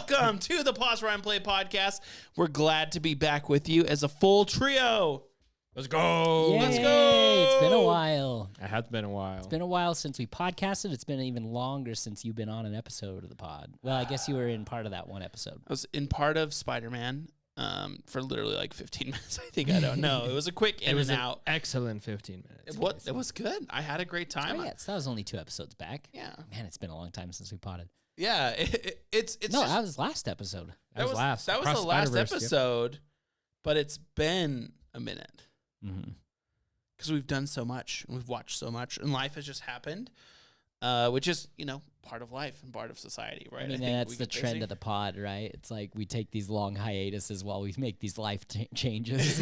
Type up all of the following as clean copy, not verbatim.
welcome to the Pause Rhyme Play podcast. We're glad to be back with you as a full trio. Let's go. Yay. Let's go. It's been a while. It has been a while. It's been a while since we podcasted. It's been even longer since you've been on an episode of the pod. Well, I guess you were in part of that one episode. I was in part of Spider-Man for literally like 15 minutes, I think. I don't know. It was a quick in and out. Excellent 15 minutes. It was good. I had a great time. Oh, yeah, so that was only 2 episodes back. Yeah. Man, it's been a long time since we potted. Yeah. It's No, just, that was last episode. that was the Across last Spider-Verse, episode, but it's been a minute. Mm-hmm. Because we've done so much and we've watched so much and life has just happened, which is, part of life and part of society, right? I mean, think that's we the get trend busy. of the pod, right? It's like we take these long hiatuses while we make these life changes.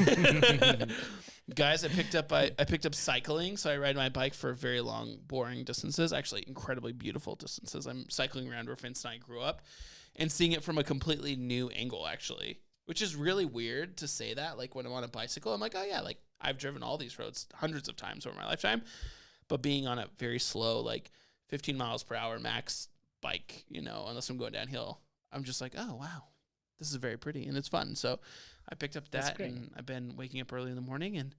Guys, I picked up cycling, so I ride my bike for very long, boring distances, actually incredibly beautiful distances. I'm cycling around where Vince and I grew up and seeing it from a completely new angle, actually, which is really weird to say that. Like when I'm on a bicycle, I'm like, oh yeah, like I've driven all these roads hundreds of times over my lifetime, but being on a very slow, like 15 miles per hour max bike, unless I'm going downhill, I'm just like, oh wow, this is very pretty and it's fun. So I picked up That's that great. and I've been waking up early in the morning and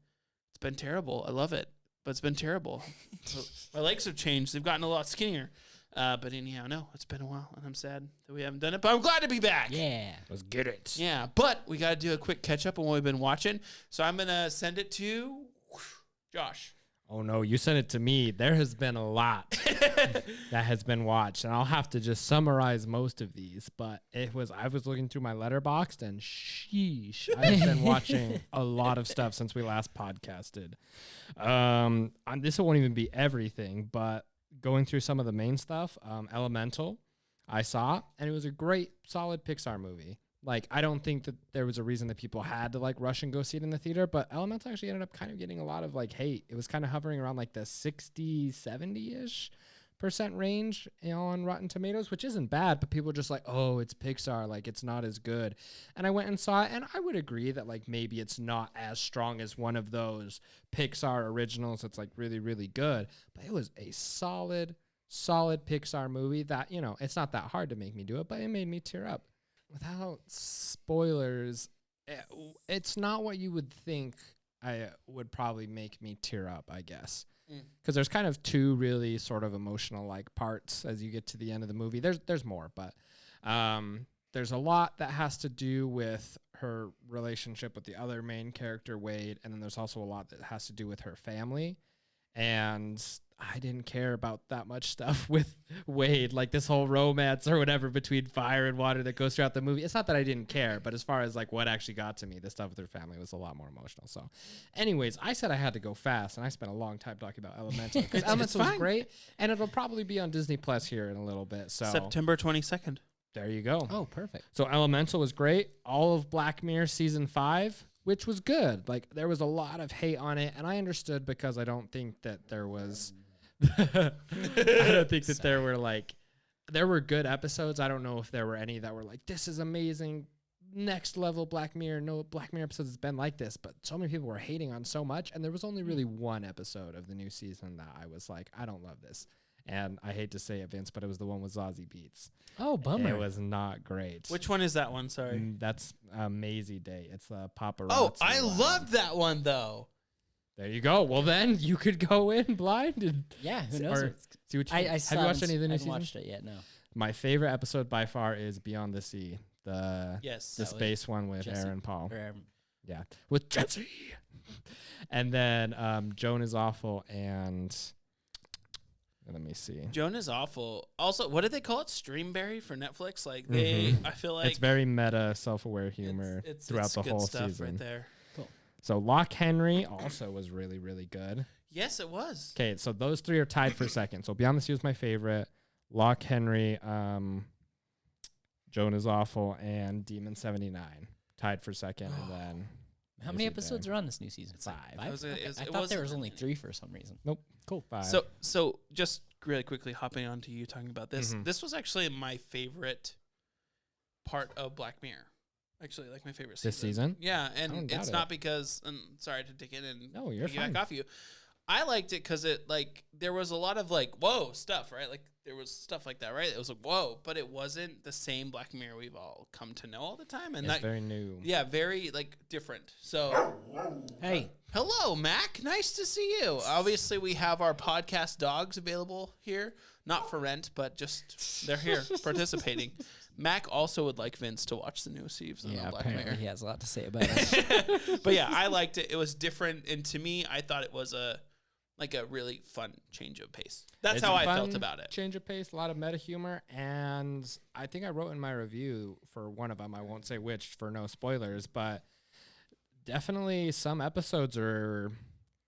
it's been terrible. I love it, but it's been terrible. So my legs have changed. They've gotten a lot skinnier. But anyhow, no, it's been a while and I'm sad that we haven't done it, but I'm glad to be back. Yeah. Let's get it. Yeah, but we got to do a quick catch up on what we've been watching. So I'm going to send it to Josh. Oh no, you sent it to me. There has been a lot that has been watched, and I'll have to just summarize most of these. But I was looking through my letterboxd, and sheesh, I've been watching a lot of stuff since we last podcasted. This won't even be everything, but going through some of the main stuff, Elemental, I saw, and it was a great, solid Pixar movie. Like, I don't think that there was a reason that people had to, rush and go see it in the theater, but Elemental actually ended up kind of getting a lot of, hate. It was kind of hovering around, the 60, 70-ish % range, on Rotten Tomatoes, which isn't bad, but people are just like, oh, it's Pixar, it's not as good. And I went and saw it, and I would agree that, maybe it's not as strong as one of those Pixar originals that's, really, really good, but it was a solid Pixar movie that, it's not that hard to make me do it, but it made me tear up. Without spoilers, it's not what you would think I would probably make me tear up, I guess. Because there's kind of 2 really sort of emotional parts as you get to the end of the movie. There's more, but there's a lot that has to do with her relationship with the other main character, Wade, and then there's also a lot that has to do with her family. And I didn't care about that much stuff with Wade, this whole romance or whatever between fire and water that goes throughout the movie. It's not that I didn't care, but as far as what actually got to me, the stuff with her family was a lot more emotional. So anyways, I said I had to go fast, and I spent a long time talking about Elemental because Elemental was great, and it'll probably be on Disney Plus here in a little bit. So September 22nd. there you go. Oh, perfect. So Elemental was great. All of Black Mirror season 5, which was good. There was a lot of hate on it, and I understood because I don't think that there was... I don't think that there were there were good episodes. I don't know if there were any that were this is amazing, next level Black Mirror. No Black Mirror episodes has been like this, but so many people were hating on so much, and there was only really one episode of the new season that I was like, I don't love this. And I hate to say it, Vince, but it was the one with Zazie Beetz. Oh, bummer. It was not great. Which one is that one? Sorry. That's Maisie Day. It's the paparazzi. Oh, I one. loved that one, though. There you go. Well, then you could go in blind and Yeah, who knows? see what you I have you watched any of the new I haven't seasons? watched it yet, no. My favorite episode by far is Beyond the Sea, the Yes. space one with Jesse. Aaron Paul. Or, Yeah, with Jesse. And then Joan is Awful and let me see. Joan is Awful. Also, what did they call it? Streamberry for Netflix? I feel like It's very meta, self-aware humor throughout the good whole stuff season. right there. So Lock Henry also was really, really good. Yes, it was. Okay, so those 3 are tied for second. So Beyond the Sea was my favorite. Lock Henry, Joan is Awful, and Demon 79 tied for second. And then how many episodes are on this new season? 5. I thought there was only 3 for some reason. Nope. Cool. 5. So just really quickly hopping on to you talking about this. This was actually my favorite part of Black Mirror. Actually, my favorite season. This season? Yeah, and don't doubt it's it. not because, and sorry to dig in and No, you're piggyback fine. off you. I liked it because it like there was a lot of like whoa stuff, right? Like there was stuff like that, right? It was like whoa, but it wasn't the same Black Mirror we've all come to know all the time, and It's that very new. yeah, very like different. So Hey, hello, Mac. Nice to see you. Obviously, we have our podcast dogs available here, not for rent, but just they're here participating. Mac also would like Vince to watch the new season yeah, of Black apparently Mirror. he has a lot to say about it. But yeah, I liked it. It was different, and to me, I thought it was a really fun change of pace. That's It's how a I fun felt about it. Change of pace, a lot of meta humor, and I think I wrote in my review for one of them. I won't say which for no spoilers, but definitely some episodes are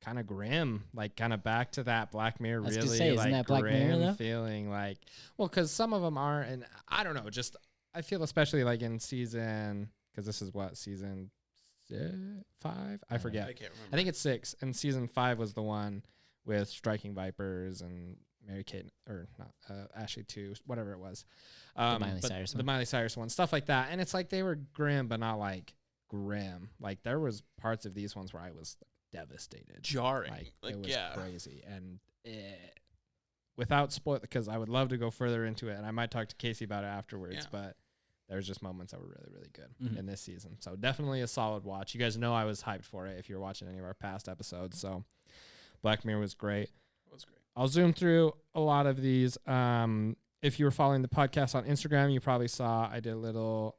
kind of grim, like kind of back to that Black Mirror, I was gonna really say, isn't like that Black Mirror, grim though? feeling. Like, well, because some of them are, and I don't know, just I feel especially like in season, because this is what season 5, I forget. I can't remember. I think it's 6, and season 5 was the one with Striking Vipers and Mary Kate, or not, Ashley 2, whatever it was. Miley but Cyrus the one. Miley Cyrus one, stuff like that. And it's like they were grim, but not like grim. Like there was parts of these ones where I was devastated. Jarring. Like, it was yeah. crazy. And without spoil, because I would love to go further into it, and I might talk to Casey about it afterwards, Yeah. but there's just moments that were really, really good Mhm. in this season. So definitely a solid watch. You guys know I was hyped for it if you're watching any of our past episodes. So Black Mirror was great. It was great. I'll zoom through a lot of these. If you were following the podcast on Instagram, you probably saw I did a little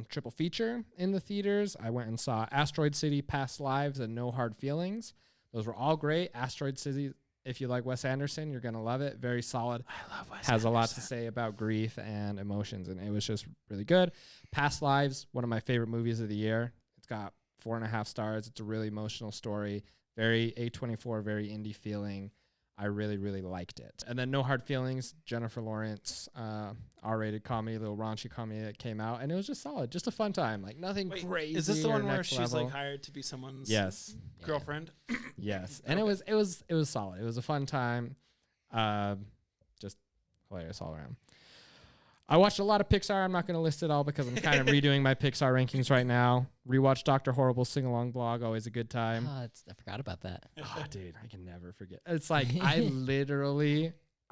triple feature in the theaters. I went and saw Asteroid City, Past Lives, and No Hard Feelings. Those were all great. Asteroid City, if you like Wes Anderson, you're going to love it. Very solid. I love Wes Has a lot to Anderson. say about grief and emotions, and it was just really good. Past Lives, one of my favorite movies of the year. It's got 4.5 stars. It's a really emotional story. Very A24, very indie feeling. I really, really liked it. And then No Hard Feelings, Jennifer Lawrence, R-rated comedy, little raunchy comedy that came out, and it was just solid, just a fun time. Like nothing Wait, crazy. is this the or one where next she's level. like hired to be someone's Yes, girlfriend? yes, and it was solid. It was a fun time, just hilarious all around. I watched a lot of Pixar. I'm not going to list it all because I'm kind of redoing my Pixar rankings right now. Rewatched Dr. Horrible's sing-along blog, always a good time. I forgot about that. Oh, dude, I can never forget. It's like I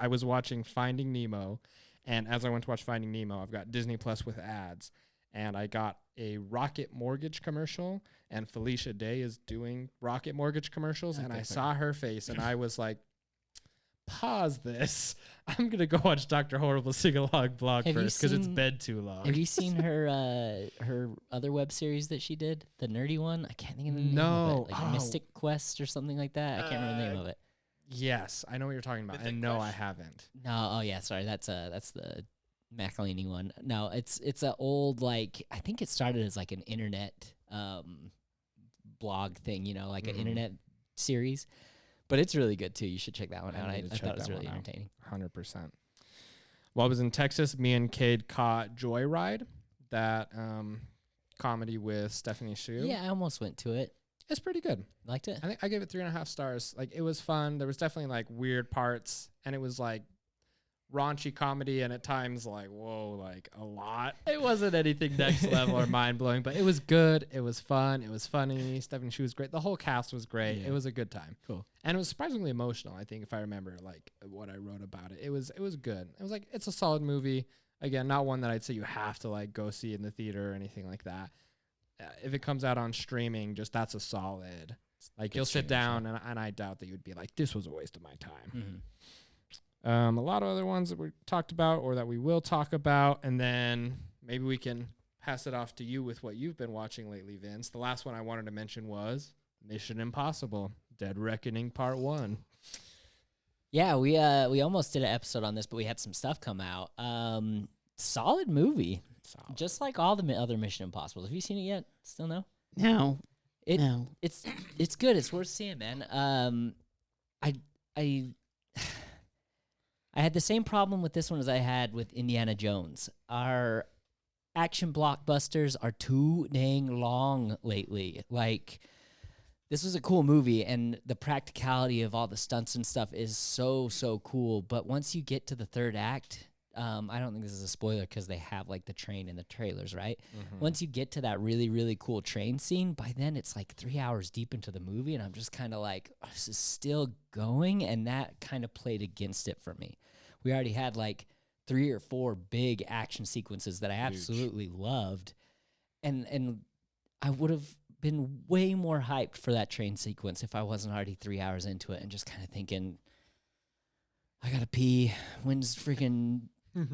was watching Finding Nemo, and as I went to watch Finding Nemo, I've got Disney Plus with ads, and I got a Rocket Mortgage commercial, and Felicia Day is doing Rocket Mortgage commercials, and I saw her face, and I was like, pause this. I'm going to go watch Dr. Horrible's sing-along blog Have you first because it's seen- been too long. Have you seen her other web series that she did? The nerdy one? I can't think of the name No. of it. Like Oh. Mystic Quest or something like that. I can't remember the name of it. Yes, I know what you're talking about, Mythic and no, I Quest? haven't. No, oh yeah, sorry. That's the McElhaney one. No, it's an old, like, I think it started as like an internet blog thing, like an Mhm. internet series. But it's really good too. You should check that one out. I need to thought check it was that really one out. entertaining. 100%. While I was in Texas, me and Cade caught Joyride, that comedy with Stephanie Shu. Yeah, I almost went to it. It's pretty good. Liked it. I think I gave it 3.5 stars. Like, it was fun. There was definitely like weird parts, and it was like raunchy comedy, and at times like, whoa, like a lot. It wasn't anything next level or mind blowing, but it was good. It was fun. It was funny. Stephanie Shu was great. The whole cast was great. Yeah. It was a good time. Cool. And it was surprisingly emotional, I think, if I remember like what I wrote about it. It was good. It was like, it's a solid movie. Again, not one that I'd say you have to like go see in the theater or anything like that. If it comes out on streaming, just that's a solid. Like, you'll sit down, and I doubt that you would be like, this was a waste of my time. Mm-hmm. A lot of other ones that we talked about or that we will talk about, and then maybe we can pass it off to you with what you've been watching lately, Vince. The last one I wanted to mention was Mission Impossible: Dead Reckoning Part 1. Yeah, we almost did an episode on this, but we had some stuff come out. Solid movie, Solid. just like all the other Mission Impossibles. Have you seen it yet? Still no? No. It's good. It's worth seeing, man. I had the same problem with this one as I had with Indiana Jones. Our action blockbusters are too dang long lately. Like, this was a cool movie, and the practicality of all the stunts and stuff is so cool. But once you get to the third act, I don't think this is a spoiler because they have like the train in the trailers, right? Mhm. Once you get to that really, really cool train scene, by then it's like 3 hours deep into the movie, and I'm just kind of like, oh, this is still going, and that kind of played against it for me. We already had like 3 or 4 big action sequences that I absolutely loved, and I would have been way more hyped for that train sequence if I wasn't already 3 hours into it and just kind of thinking, I gotta pee. When's freaking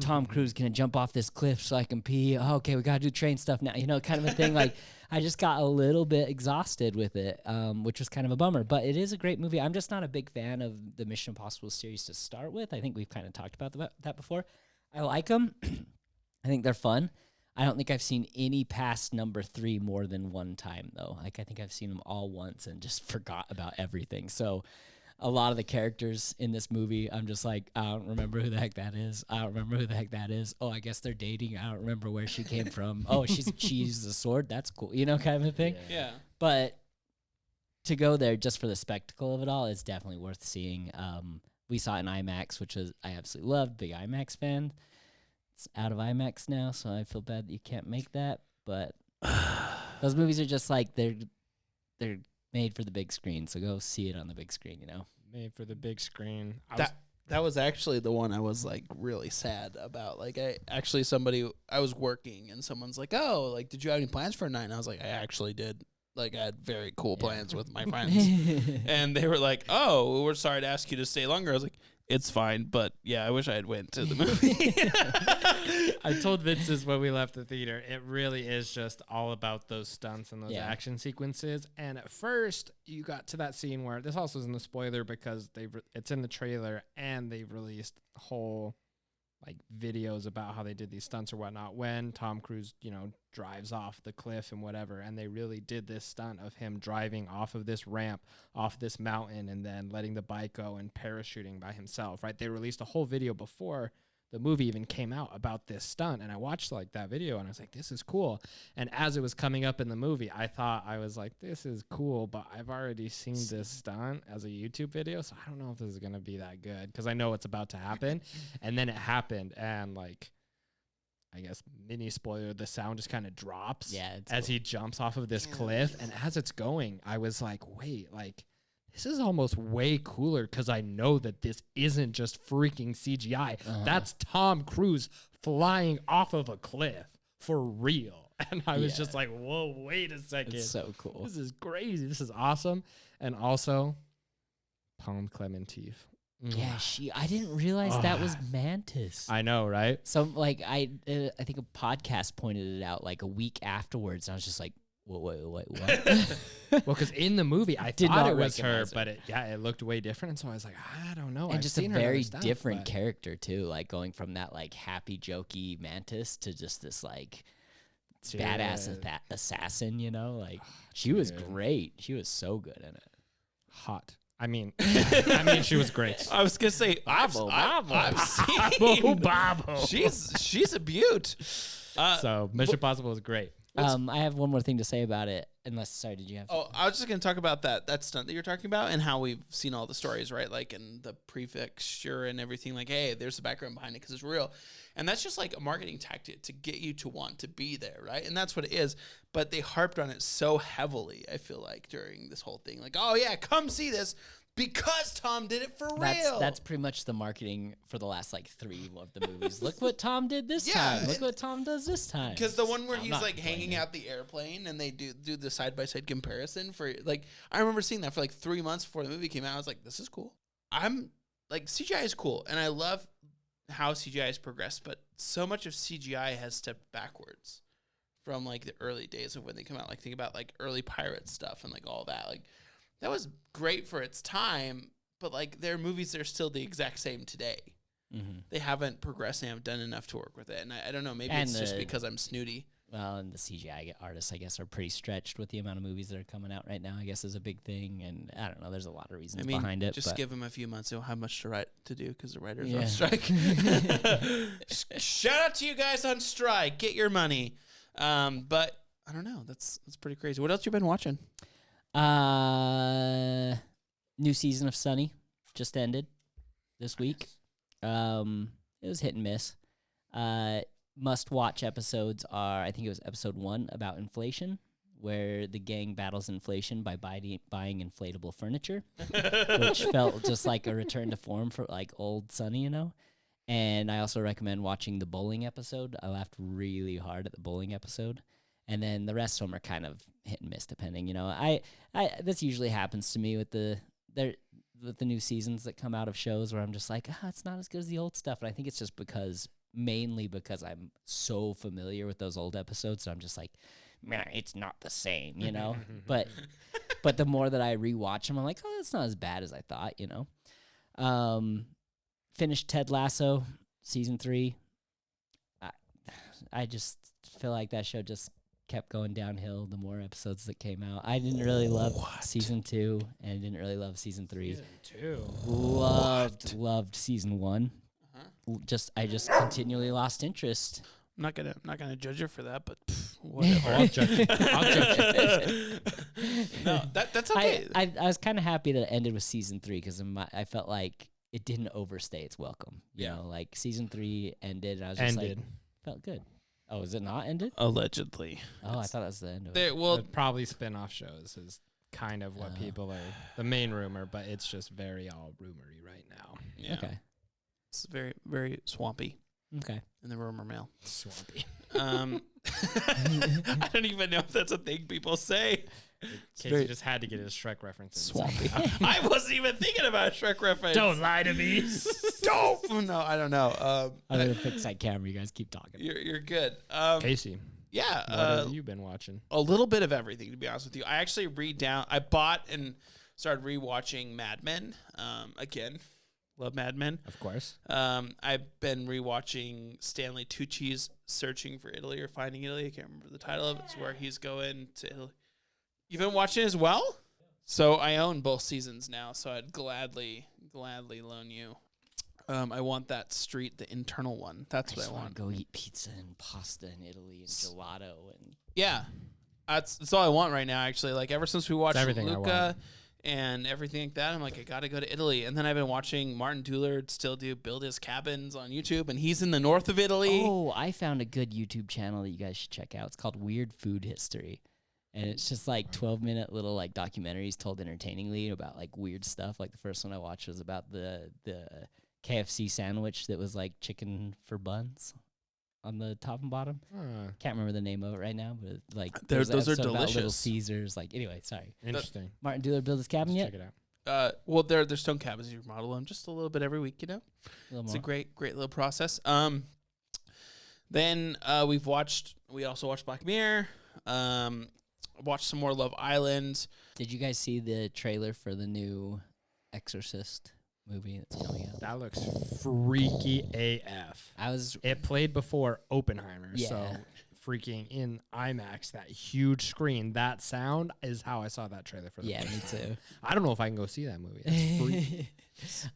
Tom Cruise gonna jump off this cliff so I can pee? Oh, okay, we gotta do train stuff now, kind of a thing. Like, I just got a little bit exhausted with it, which was kind of a bummer. But it is a great movie. I'm just not a big fan of the Mission Impossible series to start with. I think we've kind of talked about that before. I like them. I think they're fun. I don't think I've seen any past number 3 more than one time, though. Like, I think I've seen them all once and just forgot about everything. So a lot of the characters in this movie, I'm just like, I don't remember who the heck that is. I don't remember who the heck that is. Oh, I guess they're dating. I don't remember where she came from. Oh, she uses a sword. That's cool. Kind of a thing. Yeah. But to go there just for the spectacle of it all is definitely worth seeing. We saw it in IMAX, which I absolutely loved. Big IMAX fan. It's out of IMAX now, so I feel bad that you can't make that. But those movies are just like they're made for the big screen, so go see it on the big screen. Made for the big screen. That was actually the one I was like really sad about. Like I was working and someone's like, "Oh, like did you have any plans for a night?" And I was like, "I actually did. Like I had very cool plans with my friends." And they were like, "Oh, we're sorry to ask you to stay longer." I was like, "It's fine, but yeah, I wish I had went to the movie." I told Vince this when we left the theater. It really is just all about those stunts and those action sequences. And at first, you got to that scene where this also isn't a spoiler because it's in the trailer and they've released whole like videos about how they did these stunts or whatnot when Tom Cruise, drives off the cliff and whatever. And they really did this stunt of him driving off of this ramp, off this mountain, and then letting the bike go and parachuting by himself, right? They released a whole video before the movie even came out about this stunt, and I watched like that video and I was like, this is cool. And as it was coming up in the movie, I was like, this is cool, but I've already seen this stunt as a YouTube video, so I don't know if this is gonna be that good because I know it's about to happen. And then it happened, and like, I guess mini spoiler, the sound just kind of drops as he jumps off of this cliff. And as it's going, I was like, wait, like this is almost way cooler because I know that this isn't just freaking CGI. That's Tom Cruise flying off of a cliff for real. And I was just like, whoa, wait a second. It's so cool. This is crazy. This is awesome. And also, Palm Clementif. Yeah, I didn't realize that was Mantis. I know, right? So, like, I think a podcast pointed it out like a week afterwards. And I was just like, wait, what? Well, because in the movie, I Did thought not it was her, recognize her. but it looked way different. And so I was like, I don't know. And I've just seen a her in very other stuff, different but- character, too. Like, going from that, like, happy, jokey Mantis to just this, like, badass assassin, Like, she was great. She was so good in it. Hot. I mean, she was great. I was gonna say, I've seen. Babo. She's a beaut. So Mission Impossible was great. I have one more thing to say about it. Sorry, did you have? Oh, I was just gonna talk about that stunt that you're talking about and how we've seen all the stories, right? Like in the prefecture and everything. Like, hey, there's a background behind it because it's real, and that's just like a marketing tactic to get you to want to be there, right? And that's what it is. But they harped on it so heavily. I feel like during this whole thing, like, oh yeah, come see this. Because Tom did it for real. That's pretty much the marketing for the last like 3 of the movies. Look what Tom did this time. Look what Tom does this time. Because the one where he's like hanging out the airplane and they do the side-by-side comparison for like, I remember seeing that for like 3 months before the movie came out. I was like, this is cool. I'm like, CGI is cool. And I love how CGI has progressed, but so much of CGI has stepped backwards from like the early days of when they come out. Like think about like early pirate stuff and like all that. Like, that was great for its time, but like their movies are still the exact same today. Mm-hmm. They haven't progressed and haven't done enough to work with it. And I don't know, maybe it's just because I'm snooty. Well, and the CGI artists, I guess, are pretty stretched with the amount of movies that are coming out right now, I guess is a big thing. And I don't know, there's a lot of reasons behind it. Just give them a few months. They'll have much to do because the writers are on strike. Shout out to you guys on strike. Get your money. But I don't know. That's pretty crazy. What else you been watching? New season of Sunny just ended this week. It was hit and miss. Must-watch episodes are, I think it was episode 1 about inflation, where the gang battles inflation by buying inflatable furniture, which felt just like a return to form for like old Sonny, you know? And I also recommend watching the bowling episode. I laughed really hard at the bowling episode. And then the rest of them are kind of hit and miss depending, you know. I this usually happens to me with the new seasons that come out of shows where I'm just like, it's not as good as the old stuff. And I think it's just mainly because I'm so familiar with those old episodes that I'm just like, man, it's not the same, you know? but the more that I rewatch them, I'm like, it's not as bad as I thought, you know? Finished Ted Lasso season 3. I just feel like that show just kept going downhill the more episodes that came out. I didn't really love season 2 and didn't really love season 3. Season 2. Loved season 1. I just continually lost interest. I'm not gonna judge her for that, but whatever. I'll judge it. No, that's okay. I was kind of happy that it ended with season 3 because I felt like it didn't overstay its welcome. You know, like season 3 ended, and I was just like, felt good. Oh, is it not ended? Allegedly. Oh, I thought that was the end of it. Well, probably spin-off shows is kind of what people are, the main rumor, but it's just very all rumory right now. Yeah. Okay. It's very, very swampy Okay. in the rumor mill. Swampy. I don't even know if that's a thing people say. Casey just had to get his Shrek reference in. Swampy. I wasn't even thinking about a Shrek reference. Don't lie to me. Don't. No, I don't know. I'm going to fix that camera. You guys keep talking. You're good. Casey, yeah. what have you been watching? A little bit of everything, to be honest with you. I actually I bought and started rewatching Mad Men. Again, love Mad Men. Of course. I've been rewatching Stanley Tucci's Searching for Italy or Finding Italy. I can't remember the title of it. It's where he's going to Italy. You've been watching it as well? So I own both seasons now, so I'd gladly loan you. I want that street, the internal one. That's what I want. Go eat pizza and pasta in Italy and gelato and Yeah, that's all I want right now. Actually, like ever since we watched Luca and everything like that, I'm like, I gotta go to Italy. And then I've been watching Martin Doolard still build his cabins on YouTube, and he's in the north of Italy. Oh, I found a good YouTube channel that you guys should check out. It's called Weird Food History. And it's just like 12-minute little like documentaries told entertainingly about like weird stuff. Like the first one I watched was about the KFC sandwich that was like chicken for buns on the top and bottom. Can't remember the name of it right now, but like those are about delicious. Little Caesars. Like anyway, sorry. Interesting. Martin Doolard build his cabin yet? Check it out. Well, they're stone cabins. You remodel them just a little bit every week. You know, it's a great little process. Then we also watched Black Mirror. Watched some more Love Island. Did you guys see the trailer for the new Exorcist movie that's coming out? That looks freaky AF. It played before Oppenheimer, so freaking in IMAX, that huge screen, that sound is how I saw that trailer for the first time. Me too. I don't know if I can go see that movie. It's freaky.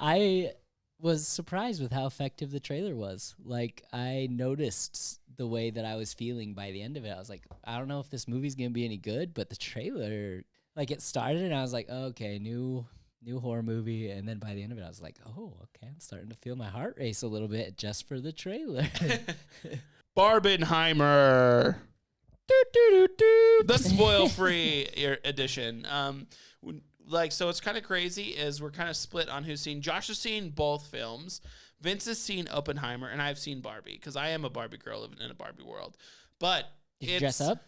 I was surprised with how effective the trailer was. Like, I noticed the way that I was feeling by the end of it. I was like, I don't know if this movie's gonna be any good, but the trailer, like, it started and I was like, oh, okay, new horror movie. And then by the end of it, I was like, oh, okay, I'm starting to feel my heart race a little bit just for the trailer. Barbenheimer. The spoil-free edition. So it's kind of crazy is we're kind of split on who's seen. Josh has seen both films. Vince has seen Oppenheimer, and I've seen Barbie because I am a Barbie girl living in a Barbie world. But did you dress up?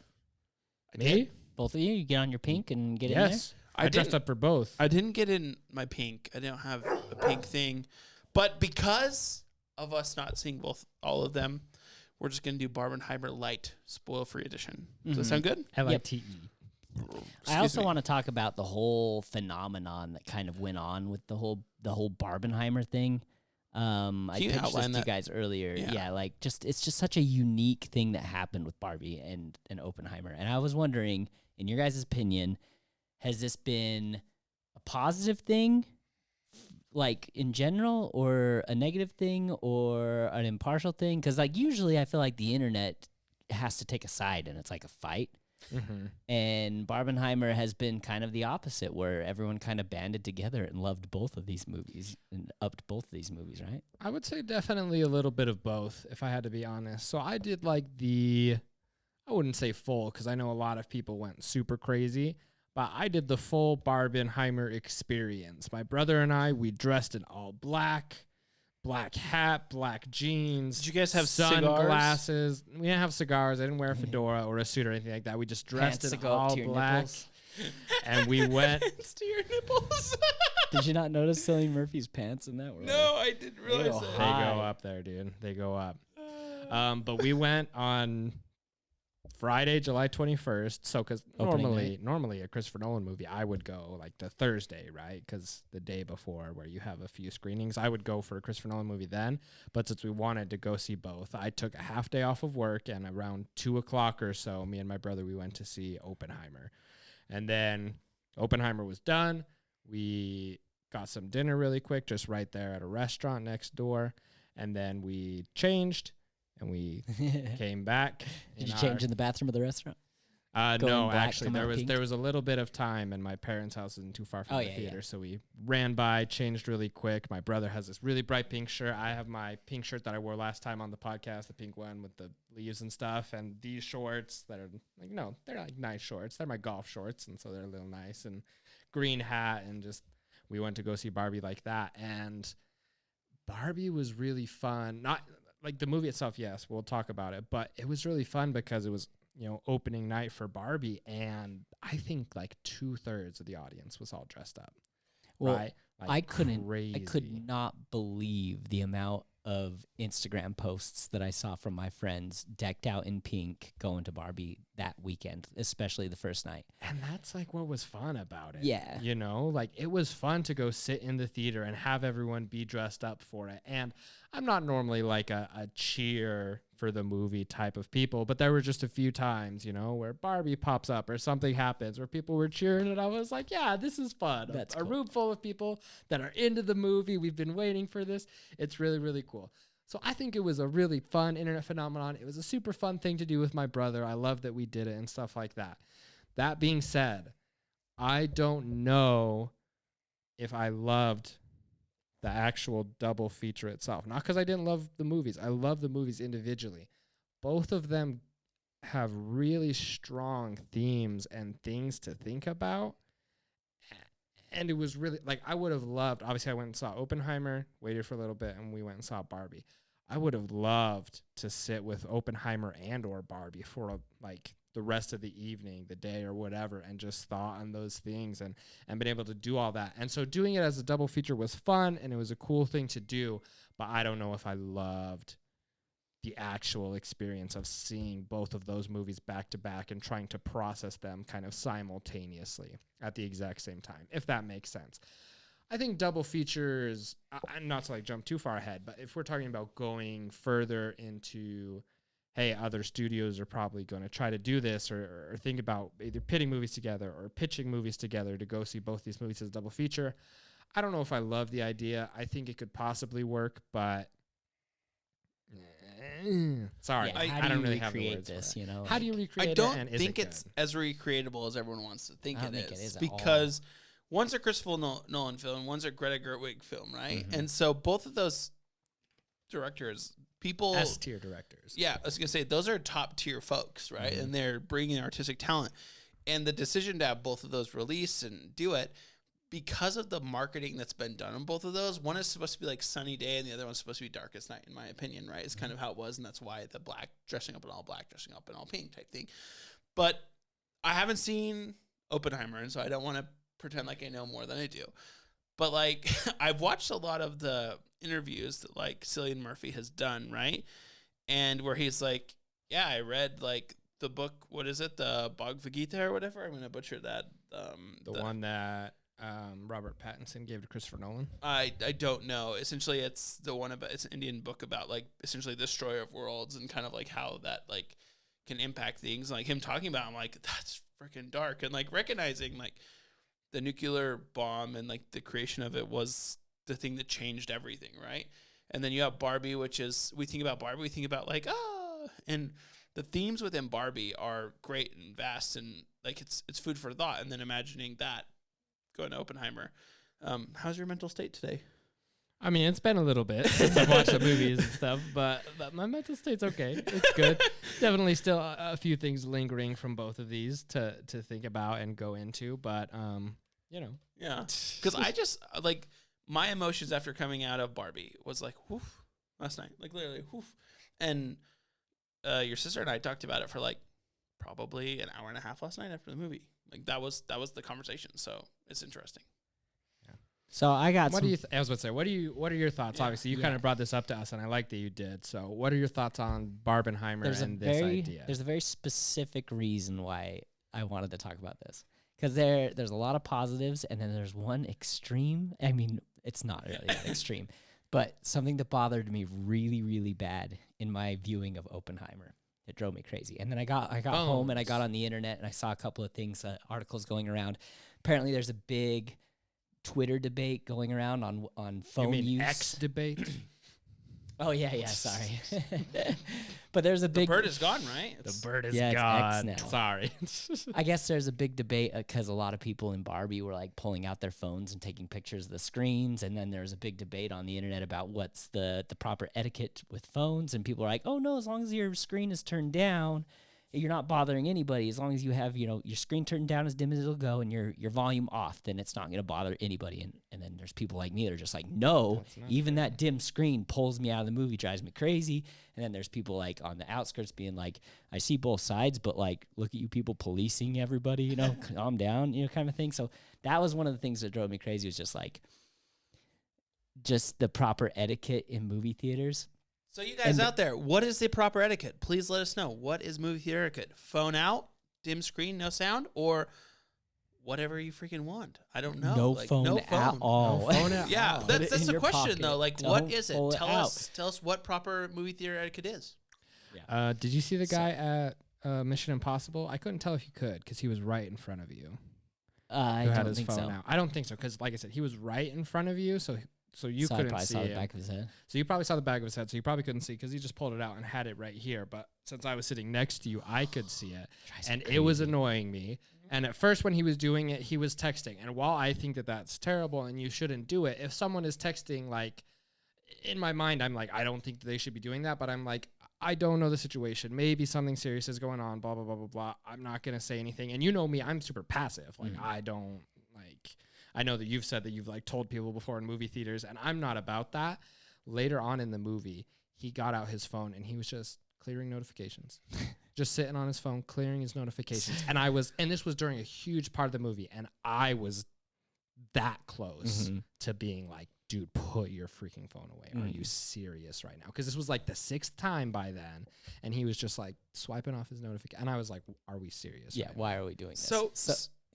Me? Both of you? You get on your pink and get in there? Yes. I dressed up for both. I didn't get in my pink. I don't have a pink thing. But because of us not seeing all of them, we're just going to do Barbenheimer Light Spoil-Free Edition. Does that sound good? LITE. I also want to talk about the whole phenomenon that kind of went on with the whole Barbenheimer thing. I pitched this to you guys earlier. Yeah, like it's just such a unique thing that happened with Barbie and Oppenheimer. And I was wondering, in your guys' opinion, has this been a positive thing, like in general, or a negative thing, or an impartial thing? Because like usually I feel like the internet has to take a side and it's like a fight. And Barbenheimer has been kind of the opposite, where everyone kind of banded together and loved both of these movies and upped both of these movies, right? I would say definitely a little bit of both, if I had to be honest. So I did like I wouldn't say full, because I know a lot of people went super crazy, but I did the full Barbenheimer experience. My brother and I, we dressed in all black hat, black jeans. Did you guys have sunglasses? We didn't have cigars. I didn't wear a fedora or a suit or anything like that. We just dressed Pants to in go up all to your black. nipples. And we went. Pants to your nipples. Did you not notice Cillian Murphy's pants in that? No, I didn't realize go that. They high. go up there, dude. They go up. But we went on Friday, July 21st. So, because normally a Christopher Nolan movie, I would go like the Thursday, right? Because the day before, where you have a few screenings, I would go for a Christopher Nolan movie then. But since we wanted to go see both, I took a half day off of work, and around 2:00 or so, me and my brother, we went to see Oppenheimer. And then Oppenheimer was done. We got some dinner really quick, just right there at a restaurant next door. And then we changed. And we came back. Did you change in the bathroom of the restaurant? No, black, actually, come out pink? there was a little bit of time, and my parents' house isn't too far from the theater, so we ran by, changed really quick. My brother has this really bright pink shirt. I have my pink shirt that I wore last time on the podcast, the pink one with the leaves and stuff, and these shorts that are like, no, they're like nice shorts. They're my golf shorts, and so they're a little nice, and green hat, and just we went to go see Barbie like that, and Barbie was really fun. Not like the movie itself, yes, we'll talk about it, but it was really fun because it was, opening night for Barbie, and I think like 2/3 of the audience was all dressed up. Well, right? Like I could crazy. not believe the amount of Instagram posts that I saw from my friends decked out in pink going to Barbie that weekend, especially the first night. And that's like what was fun about it. Yeah. Like it was fun to go sit in the theater and have everyone be dressed up for it. And I'm not normally like a cheer for the movie type of people, but there were just a few times, where Barbie pops up or something happens where people were cheering, and I was like, yeah, this is fun. That's a cool. room full of people that are into the movie. We've been waiting for this. It's really, really cool. So I think it was a really fun internet phenomenon. It was a super fun thing to do with my brother. I love that we did it and stuff like that. That being said, I don't know if I loved the actual double feature itself. Not because I didn't love the movies. I love the movies individually. Both of them have really strong themes and things to think about. And it was really, like, I would have loved, obviously I went and saw Oppenheimer, waited for a little bit, and we went and saw Barbie. I would have loved to sit with Oppenheimer and or Barbie for, the rest of the evening, the day, or whatever, and just thought on those things and been able to do all that. And so doing it as a double feature was fun, and it was a cool thing to do, but I don't know if I loved the actual experience of seeing both of those movies back to back and trying to process them kind of simultaneously at the exact same time, if that makes sense. I think double features, not to jump too far ahead, but if we're talking about going further into, hey, other studios are probably going to try to do this or think about either pitting movies together or pitching movies together to go see both these movies as a double feature. I don't know if I love the idea. I think it could possibly work, but sorry, Yeah, I don't really have the words this, for it. you know. How do you recreate I it? don't And is think it it's good? as recreatable as everyone wants to think I don't it think it is is at all. because one's a Christopher Nolan film, one's a Greta Gerwig film, right? Mhm. And so both of those directors, people S-tier directors. Yeah, I was gonna say those are top tier folks, right? Mhm. And they're bringing artistic talent, and the decision to have both of those release and do it because of the marketing that's been done on both of those. One is supposed to be like Sunny Day, and the other one's supposed to be Darkest Night, in my opinion, right? It's kind of how it was, and that's why the black dressing up in all black, dressing up in all pink type thing. But I haven't seen Oppenheimer, and so I don't want to pretend like I know more than I do. But I've watched a lot of the interviews that Cillian Murphy has done, right? And where he's like, yeah, I read the book, what is it? The Bhagavad Gita or whatever. I'm going to butcher that. The one that Robert Pattinson gave to Christopher Nolan. I don't know. Essentially, it's the one about, it's an Indian book about essentially the destroyer of worlds and kind of how that can impact things. Him talking about, I'm like, that's freaking dark. And recognizing the nuclear bomb and the creation of it was the thing that changed everything, right? And then you have Barbie, which is, we think about Barbie, we think about and the themes within Barbie are great and vast, and like it's food for thought. And then imagining that going to Oppenheimer. How's your mental state today? I mean, it's been a little bit since I've watched the movies and stuff, but my mental state's okay. It's good. Definitely still a few things lingering from both of these to think about and go into, but you know. Yeah, because I just like my emotions after coming out of Barbie was like, whoof, last night, like literally, whoof. And your sister and I talked about it for like probably an hour and a half last night after the movie. Like that was the conversation. So it's interesting. So I got. What do you? I was about to say. What are your thoughts? Yeah. Obviously, you kind of brought this up to us, and I like that you did. So, what are your thoughts on Barbenheimer and this idea? There's a very specific reason why I wanted to talk about this, because there's a lot of positives, and then there's one extreme. I mean, it's not really that extreme, but something that bothered me really, really bad in my viewing of Oppenheimer. It drove me crazy. And then I got home and I got on the internet and I saw a couple of things, articles going around. Apparently, there's a big Twitter debate going around on phone you mean use. X debate? Oh yeah, sorry. But there's a big. The bird is gone, right? The bird is yeah, gone. it's X now. Sorry. I guess there's a big debate because a lot of people in Barbie were like pulling out their phones and taking pictures of the screens, and then there's a big debate on the internet about what's the proper etiquette with phones, and people are like, oh no, as long as your screen is turned down, you're not bothering anybody. As long as you have, your screen turned down as dim as it'll go and your volume off, then it's not going to bother anybody. And then there's people like me that are just like, no, even that dim screen pulls me out of the movie, drives me crazy. And then there's people like on the outskirts being like, I see both sides, but like, look at you people policing everybody, calm down, kind of thing. So that was one of the things that drove me crazy, was just like, just the proper etiquette in movie theaters. So you guys out there, what is the proper etiquette? Please let us know. What is movie theater etiquette? Phone out, dim screen, no sound, or whatever you freaking want? I don't know. No phone at all. No phone at Yeah, all. that's the your question pocket. though. Like, Don't what is it? pull it Tell out. us what proper movie theater etiquette is. Did you see the guy at Mission Impossible? I couldn't tell if you could because he was right in front of you. I Who had don't his think phone so. out. I don't think so because, like I said, he was right in front of you, so you So I couldn't probably see saw the him. back of his head. So you probably saw the back of his head, so you probably couldn't see because he just pulled it out and had it right here. But since I was sitting next to you, I could see it, and it was annoying me. And at first, when he was doing it, he was texting. And while I think that that's terrible and you shouldn't do it, if someone is texting, like, in my mind, I'm like, I don't think that they should be doing that. But I'm like, I don't know the situation. Maybe something serious is going on, blah, blah, blah, blah, blah. I'm not going to say anything. And you know me, I'm super passive. Like, I don't, like, I know that you've said that you've, like, told people before in movie theaters, and I'm not about that. Later on in the movie, he got out his phone, and he was just clearing notifications. Just sitting on his phone, clearing his notifications. And this was during a huge part of the movie, and I was that close to being like, dude, put your freaking phone away. Are you serious right now? Because this was like the 6th time by then, and he was just like swiping off his notification. And I was like, are we serious? Yeah, right why are we doing this? So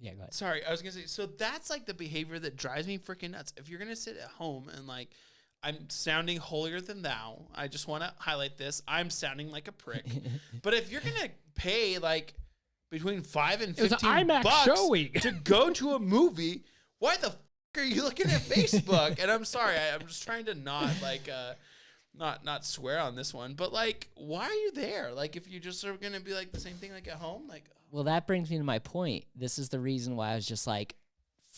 yeah, go ahead. sorry, I was gonna say. So that's like the behavior that drives me freaking nuts. If you're gonna sit at home and like, I'm sounding holier than thou. I just want to highlight this. I'm sounding like a prick. But if you're gonna pay like between $5 and It was an $15 IMAX show week. to go to a movie, why the are you looking at Facebook? And I'm sorry, I'm just trying to not like not swear on this one, but like, why are you there? Like, if you just are gonna be like the same thing like at home, like. Well, that brings me to my point. This is the reason why I was just like,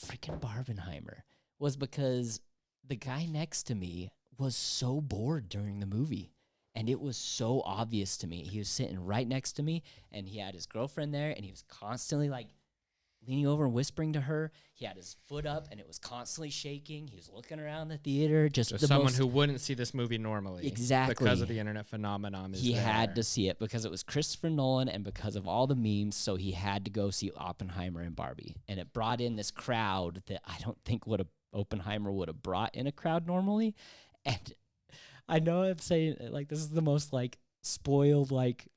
freaking Barbenheimer, was because the guy next to me was so bored during the movie. And it was so obvious to me. He was sitting right next to me, and he had his girlfriend there, and he was constantly like leaning over and whispering to her. He had his foot up, and it was constantly shaking. He was looking around the theater, just the someone most, who wouldn't see this movie normally. Exactly. Because of the internet phenomenon. He had to see it because it was Christopher Nolan and because of all the memes, so he had to go see Oppenheimer and Barbie. And it brought in this crowd that I don't think Oppenheimer would have brought in a crowd normally. And I know I'm saying, like, this is the most, like, spoiled, like,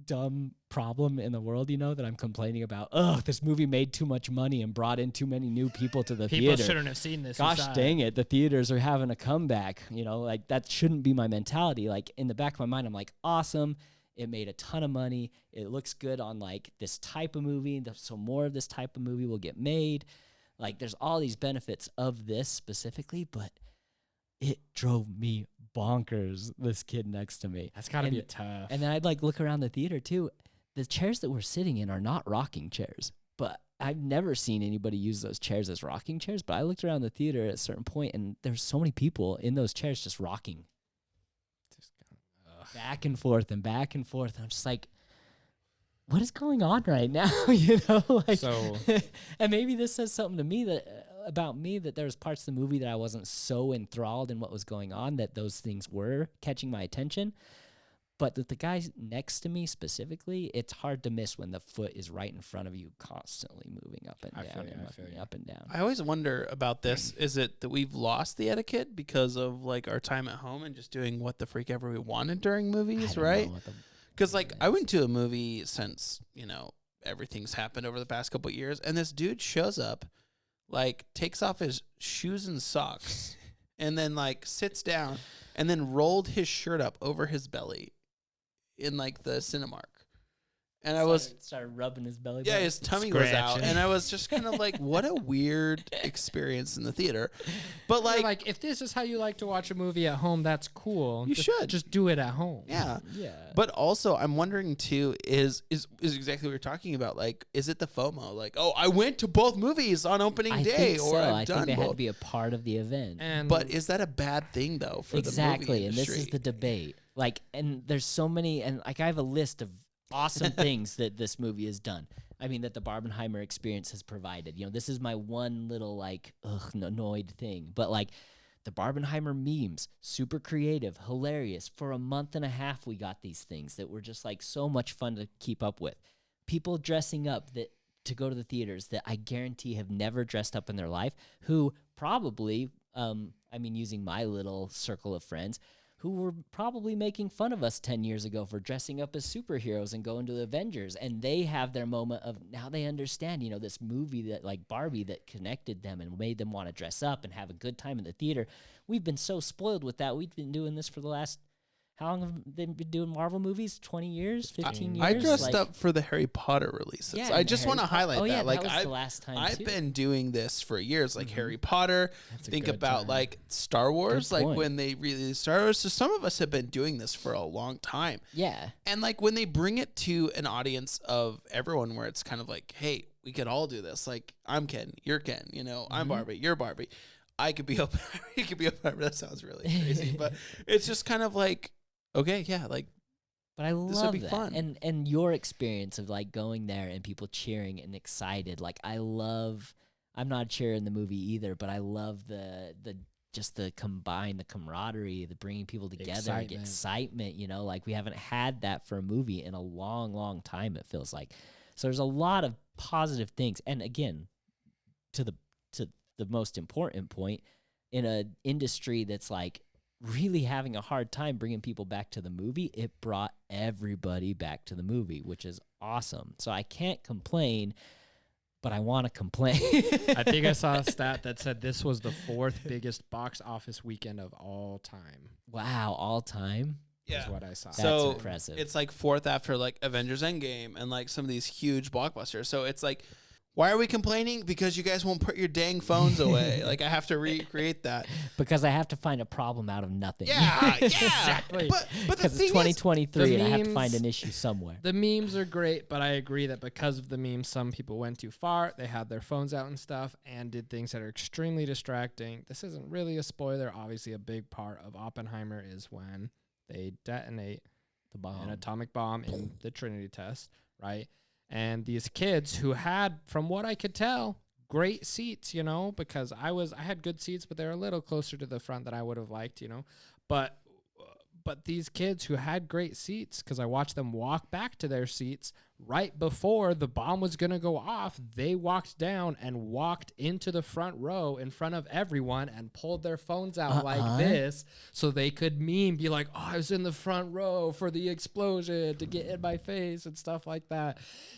dumb problem in the world, that I'm complaining about. Oh, this movie made too much money and brought in too many new people to the People theater. shouldn't have seen this. Gosh dang it, the theaters are having a comeback. Like, that shouldn't be my mentality. Like, in the back of my mind, I'm like, awesome. It made a ton of money. It looks good on, like, this type of movie. So more of this type of movie will get made. Like, there's all these benefits of this specifically, but it drove me bonkers, this kid next to me. That's got to And- be tough. And then I'd like look around the theater too. The chairs that we're sitting in are not rocking chairs, but I've never seen anybody use those chairs as rocking chairs. But I looked around the theater at a certain point, and there's so many people in those chairs just rocking back and forth and back and forth. And I'm just like, what is going on right now? You know, like, So- and maybe this says something to me that about me, that there's parts of the movie that I wasn't so enthralled in what was going on, that those things were catching my attention. But that the guy next to me specifically, it's hard to miss when the foot is right in front of you, constantly moving up and I down feel you, and I feel you. up and down. I always wonder about this. Is it that we've lost the etiquette because of like our time at home and just doing what the freak ever we wanted during movies, I don't right? know what the Because like problem I is. went to a movie since, you know, everything's happened over the past couple of years, and this dude shows up, like takes off his shoes and socks, and then like sits down, and then rolled his shirt up over his belly in like the Cinemark. And I was started rubbing his belly yeah, button. his tummy was out, Scratching. and I was just kind of like, what a weird experience in the theater. But Like, like if this is how you like to watch a movie at home, that's cool. You should. just do it at home. yeah. Yeah. But also, I'm wondering too, is exactly what you're talking about. Like, is it the FOMO? Like, oh, I went to both movies on opening I day, think or so. I've I done think they had both. to be a part of the event. And But is that a bad thing though for the Exactly, movie and this industry? is the debate. Like, and there's so many, and like I have a list of awesome things that this movie has done. I mean, that the Barbenheimer experience has provided. You know, this is my one little like annoyed thing, but like the Barbenheimer memes, super creative, hilarious. For a month and a half, we got these things that were just like so much fun to keep up with. People dressing up that to go to the theaters that I guarantee have never dressed up in their life, who probably, I mean, using my little circle of friends, who were probably making fun of us 10 years ago for dressing up as superheroes and going to the Avengers. And they have their moment of, now they understand, you know, this movie that like Barbie that connected them and made them want to dress up and have a good time in the theater. We've been so spoiled with that. We've been doing this for the last, how long have they been doing Marvel movies? 20 years? 15 years? I dressed Like, up for the Harry Potter releases. Yeah, I and just Harry want to Po- highlight oh, that. yeah, Like that was I've, the last time I've too. been doing this for years, like Harry Potter. That's a Think good about time. like Star Wars, like point. when they released Star Wars. So some of us have been doing this for a long time. Yeah. And like when they bring it to an audience of everyone where it's kind of like, hey, we could all do this. Like I'm Ken, you're Ken, you know, I'm Barbie, you're Barbie. I could be Oppenheimer, you could be Oppenheimer. That sounds really crazy, but it's just kind of like, okay, yeah, like But I would love be that. fun. And your experience of like going there and people cheering and excited. Like I'm not a cheer in the movie either, but I love the just the camaraderie, the bringing people together, the excitement, you know, like we haven't had that for a movie in a long, long time, it feels like. So there's a lot of positive things. And again, to the most important point, in an industry that's like really having a hard time bringing people back to the movie, it brought everybody back to the movie, which is awesome. So I can't complain, but I want to complain. I think I saw a stat that said this was the 4th biggest box office weekend of all time. Wow, all time. yeah. Is what I saw. That's So impressive. it's like 4th after like Avengers Endgame and like some of these huge blockbusters. So it's like, why are we complaining? Because you guys won't put your dang phones away. Like I have to recreate that. Because I have to find a problem out of nothing. Yeah, yeah. Exactly. But the Because it's thing is, 2023 the and I have to find memes- an issue somewhere. The memes are great, but I agree that because of the memes, some people went too far. They had their phones out and stuff and did things that are extremely distracting. This isn't really a spoiler. Obviously, a big part of Oppenheimer is when they detonate The bomb. an atomic bomb in the Trinity test, right? And these kids who had, from what I could tell, great seats, you know, because I had good seats, but they were a little closer to the front than I would have liked, you know. But these kids who had great seats, because I watched them walk back to their seats right before the bomb was going to go off, they walked down and walked into the front row in front of everyone and pulled their phones out like this so they could be like, oh, I was in the front row for the explosion to get in my face and stuff like that.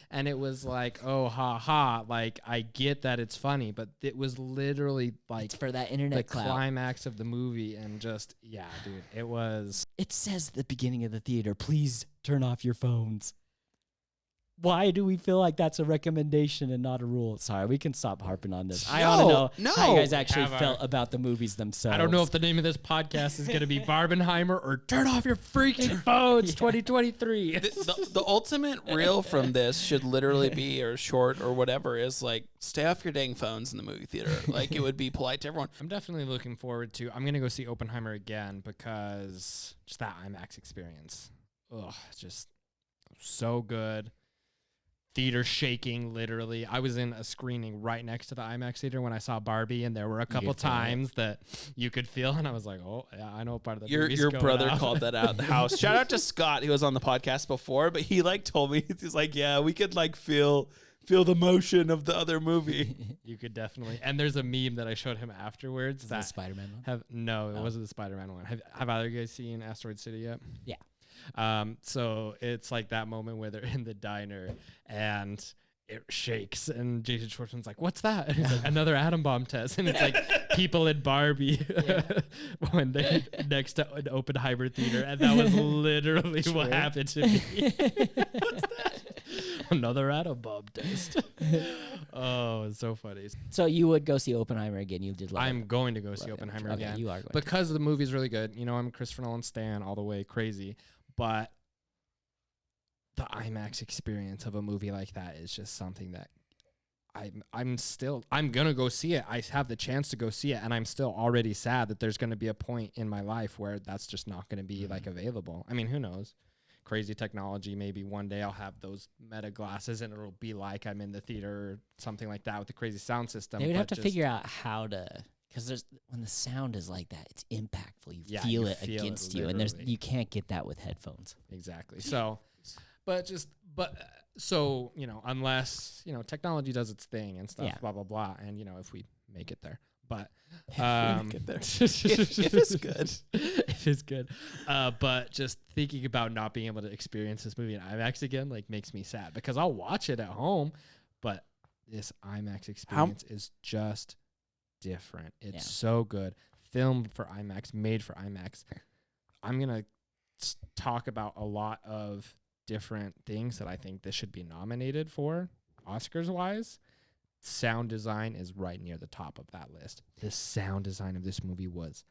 And it was like, oh, ha ha. Like, I get that it's funny, but it was literally like It's for that the internet clout. climax of the movie. And just, yeah, dude, it was. It says at the beginning of the theater, please turn off your phones. why do we feel like that's a recommendation and not a rule? Sorry, we can stop harping on this. I want to know how you guys actually felt about the movies themselves. I don't know if the name of this podcast is going to be Barbenheimer or Turn Off Your Freaking Phones 2023. The ultimate reel from this should literally be, or short or whatever, is like, stay off your dang phones in the movie theater. Like, it would be polite to everyone. I'm definitely looking forward to, I'm going to go see Oppenheimer again because just that IMAX experience. Ugh, just so good. Theater shaking, literally. I was in a screening right next to the IMAX theater when I saw Barbie, and there were a couple times that you could feel, and I was like, oh, yeah, I know part of the movie's Your going brother out. called that out in the house. Shout out to Scott, who was on the podcast before, but he like told me, he's like, yeah, we could like feel the motion of the other movie. You could definitely. And there's a meme that I showed him afterwards. Is that the Spider-Man one? No, it wasn't the Spider-Man one. Have either of you guys seen Asteroid City yet? Yeah. So it's like that moment where they're in the diner and it shakes and Jason Schwartzman's like, what's that? And he's like, another atom bomb test. And it's like people in Barbie when they're next to an Oppenheimer theater. And that was literally what happened to me. What's that? Another atom bomb test. Oh, it's so funny. So you would go see Oppenheimer again? You did love I'm it. going to go see Oppenheimer again. You are going because the movie's really good. You know, I'm a Christopher Nolan stan all the way crazy. But the IMAX experience of a movie like that is just something that I'm gonna go see it. I have the chance to go see it, and I'm still already sad that there's gonna be a point in my life where that's just not gonna be like available. I mean, who knows? Crazy technology. Maybe one day I'll have those meta glasses and it'll be like I'm in the theater or something like that with the crazy sound system. They would have to figure out how to, because when the sound is like that, it's impactful. You feel it against you, and you can't get that with headphones. Exactly. So, so you know, unless you know technology does its thing and stuff, blah blah blah, and you know if we make it there, but get there. if it's good, if it's good, but just thinking about not being able to experience this movie in IMAX again like makes me sad because I'll watch it at home, but this IMAX experience is just different. It's so good. Filmed for IMAX, made for IMAX. I'm gonna talk about a lot of different things that I think this should be nominated for, Oscars wise. Sound design is right near the top of that list. The sound design of this movie was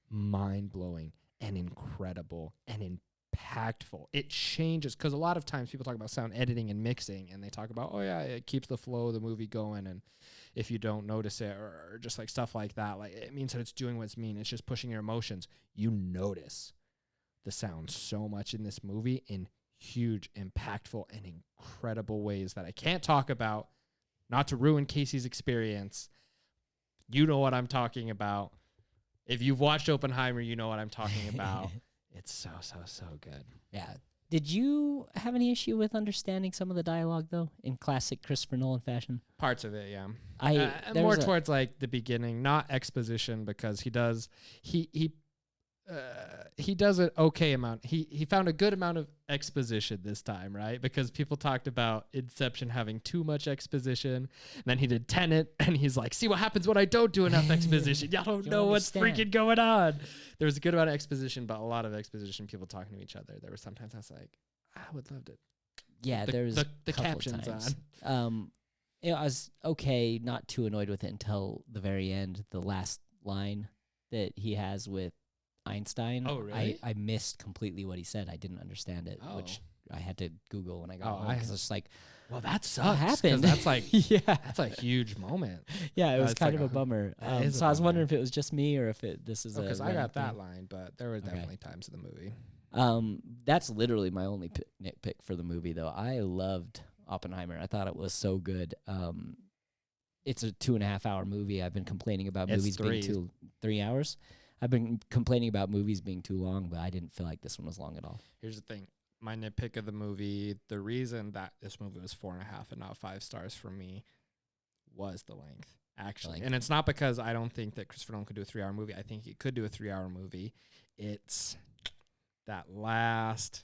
mind-blowing and incredible and impactful. It changes because a lot of times people talk about sound editing and mixing and they talk about, oh yeah, it keeps the flow of the movie going, and if you don't notice it or just like stuff like that, like it means that it's doing what it's mean. It's just pushing your emotions. You notice the sound so much in this movie in huge, impactful, and incredible ways that I can't talk about. Not to ruin Casey's experience. You know what I'm talking about. If you've watched Oppenheimer, you know what I'm talking about. It's so, so, so good. Yeah. Did you have any issue with understanding some of the dialogue, though, in classic Christopher Nolan fashion? Parts of it, yeah. More towards like the beginning, not exposition, because he does an okay amount. He found a good amount of exposition this time, right? Because people talked about Inception having too much exposition. And then he did Tenet, and he's like, see what happens when I don't do enough exposition. Y'all don't know what's freaking going on. There was a good amount of exposition, but a lot of exposition, people talking to each other. There were sometimes I was like, I would love to. Yeah, there was the captions times. on. I was okay, not too annoyed with it until the very end, the last line that he has with Einstein. Oh, really? I missed completely what he said. I didn't understand it, which I had to Google when I got home. Because I was like, well, that sucks. What happened? That's like, yeah, that's a huge moment. Yeah, it was kind of a bummer. So I was wondering if it was just me or if this is because I got that line, but there were definitely times in the movie. That's literally my only nitpick for the movie, though. I loved Oppenheimer. I thought it was so good. It's a 2.5 hour movie. I've been complaining about movies being 3 hours. I've been complaining about movies being too long, but I didn't feel like this one was long at all. Here's the thing. My nitpick of the movie, the reason that this movie was 4.5 and not 5 stars for me was the length, actually. And it's not because I don't think that Christopher Nolan could do a 3 hour movie. I think he could do a 3 hour movie. It's that last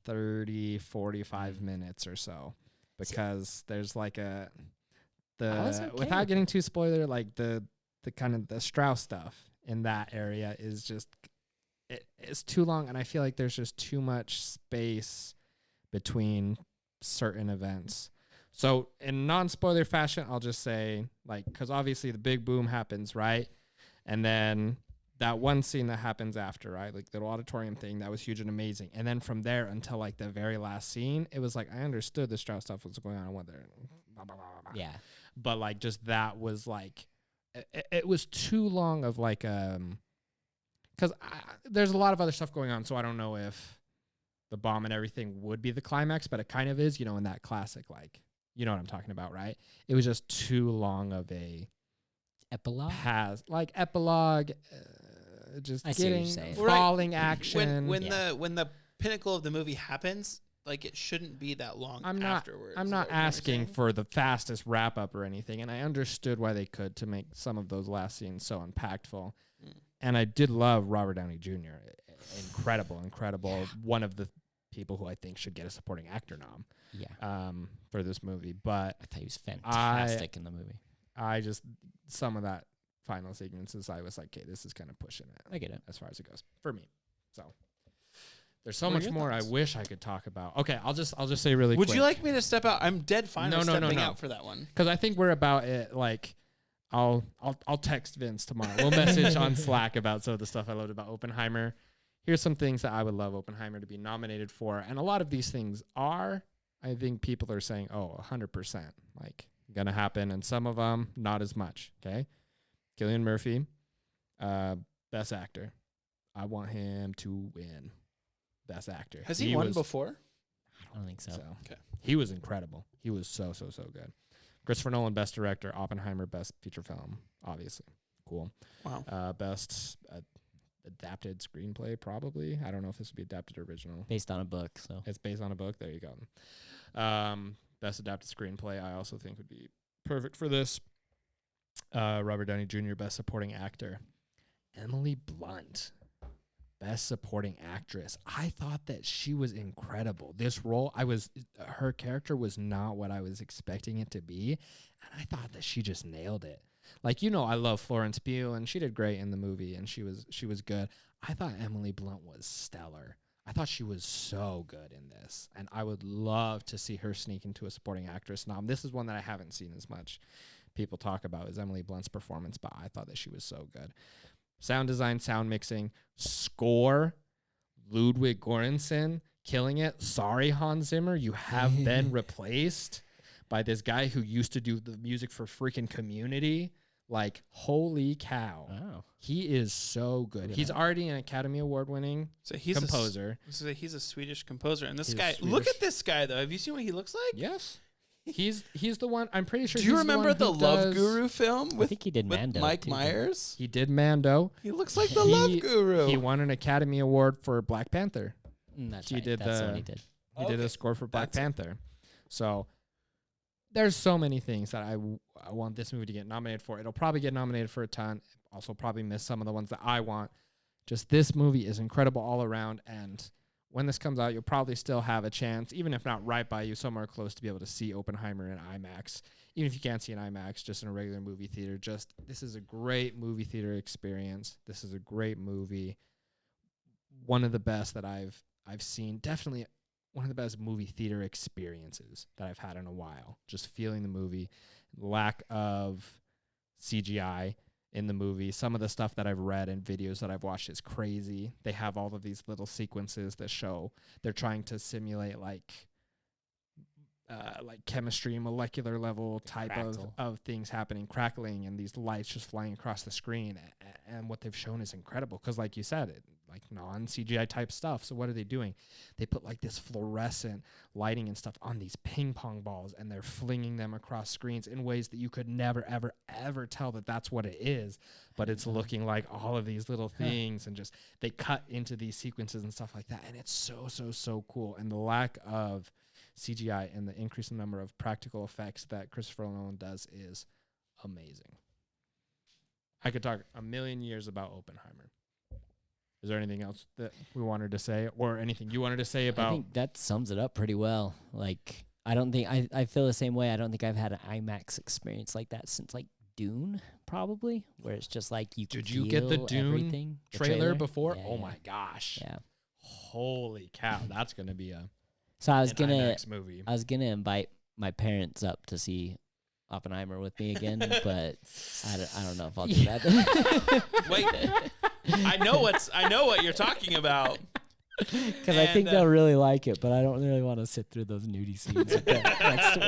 30, 45 minutes or so, because there's like without getting too spoiler, like the kind of the Strauss stuff in that area is just it's too long, and I feel like there's just too much space between certain events. So in non-spoiler fashion, I'll just say, like, because obviously the big boom happens, right? And then that one scene that happens after, right? Like the auditorium thing, that was huge and amazing. And then from there until like the very last scene, it was like, I understood the Strauss stuff was going on, what they're blah, blah, blah, blah. Yeah. But like just that was like, it was too long of like, because there's a lot of other stuff going on. So I don't know if the bomb and everything would be the climax, but it kind of is, in that classic, like, you know what I'm talking about, right? It was just too long of a Epilogue? like epilogue, just I see what you're getting saying. falling action. When the pinnacle of the movie happens, like it shouldn't be that long afterwards. I'm is not what you're asking saying? for the fastest wrap up or anything, and I understood why they could to make some of those last scenes so impactful. And I did love Robert Downey Jr. Incredible. Yeah. One of the people who I think should get a supporting actor nom. Yeah. For this movie, but I thought he was fantastic in the movie. I just some of that final sequences, I was like, okay, this is kind of pushing it. I get it. As far as it goes for me. So there's so What are much your more thoughts? I wish I could talk about. Okay, I'll just say really Would quick. you like me to step out? I'm dead fine No, with no, no, stepping no. out for that one. Because I think we're about it. Like, I'll text Vince tomorrow. We'll message on Slack about some of the stuff I loved about Oppenheimer. Here's some things that I would love Oppenheimer to be nominated for, and a lot of these things are. I think people are saying, "Oh, 100%, like gonna happen," and some of them not as much. Okay, Cillian Murphy, Best Actor. I want him to win Best Actor. Has he won before? I don't think so. Okay. He was incredible. He was so good. Christopher Nolan, Best Director. Oppenheimer, Best Feature Film. Obviously, cool. Wow. Best adapted screenplay, probably. I don't know if this would be adapted or original. Based on a book, so. It's based on a book. There you go. Best adapted screenplay, I also think would be perfect for this. Robert Downey Jr., Best Supporting Actor. Emily Blunt, Best Supporting Actress. I thought that she was incredible. This role, her character was not what I was expecting it to be, and I thought that she just nailed it. Like, I love Florence Pugh, and she did great in the movie, and she was good. I thought Emily Blunt was stellar. I thought she was so good in this, and I would love to see her sneak into a supporting actress nom. This is one that I haven't seen as much people talk about, is Emily Blunt's performance, but I thought that she was so good. Sound design, sound mixing, score, Ludwig Göransson killing it. Sorry, Hans Zimmer, you have been replaced by this guy who used to do the music for freaking Community. Like, holy cow. Oh. He is so good. He's already an Academy Award winning composer. He's a Swedish composer. And this He's guy, Swedish. look at this guy, though. Have you seen what he looks like? Yes. He's the one, I'm pretty sure. Do you he's remember the the one who Love does- Guru film I with, think he did with Mando. Mike too, Myers? He did Mando. He looks like the Love Guru. He won an Academy Award for Black Panther. That's He right. did That's the the- one he did. He did a Okay. score for Black That's it. Panther. So there's so many things that I want this movie to get nominated for. It'll probably get nominated for a ton. Also probably miss some of the ones that I want. Just this movie is incredible all around. And when this comes out, you'll probably still have a chance, even if not right by you, somewhere close, to be able to see Oppenheimer in IMAX. Even if you can't see in IMAX, just in a regular movie theater. This is a great movie theater experience. This is a great movie. One of the best that I've seen. Definitely one of the best movie theater experiences that I've had in a while. Just feeling the movie. Lack of CGI in the movie. Some of the stuff that I've read and videos that I've watched is crazy. They have all of these little sequences that show they're trying to simulate like chemistry, molecular level type of things happening, crackling, and these lights just flying across the screen. And what they've shown is incredible because, like you said, like non-CGI type stuff. So what are they doing? They put like this fluorescent lighting and stuff on these ping pong balls, and they're flinging them across screens in ways that you could never, ever, ever tell that that's what it is. But it's looking like all of these little things, and just they cut into these sequences and stuff like that. And it's so cool. And the lack of CGI and the increasing number of practical effects that Christopher Nolan does is amazing. I could talk a million years about Oppenheimer. Is there anything else that we wanted to say, or anything you wanted to say about? I think that sums it up pretty well. Like, I don't think I feel the same way. I don't think I've had an IMAX experience like that since like Dune, probably, where it's just like you can Did you get the feel Dune everything. The trailer before? Yeah, Oh yeah. my gosh. Yeah. Holy cow. That's going to be a So I was an gonna IMAX movie. invite my parents up to see Oppenheimer with me again, but I don't know if I'll do that. Wait, I know what you're talking about. Because I think they'll really like it, but I don't really want to sit through those nudie scenes with them next to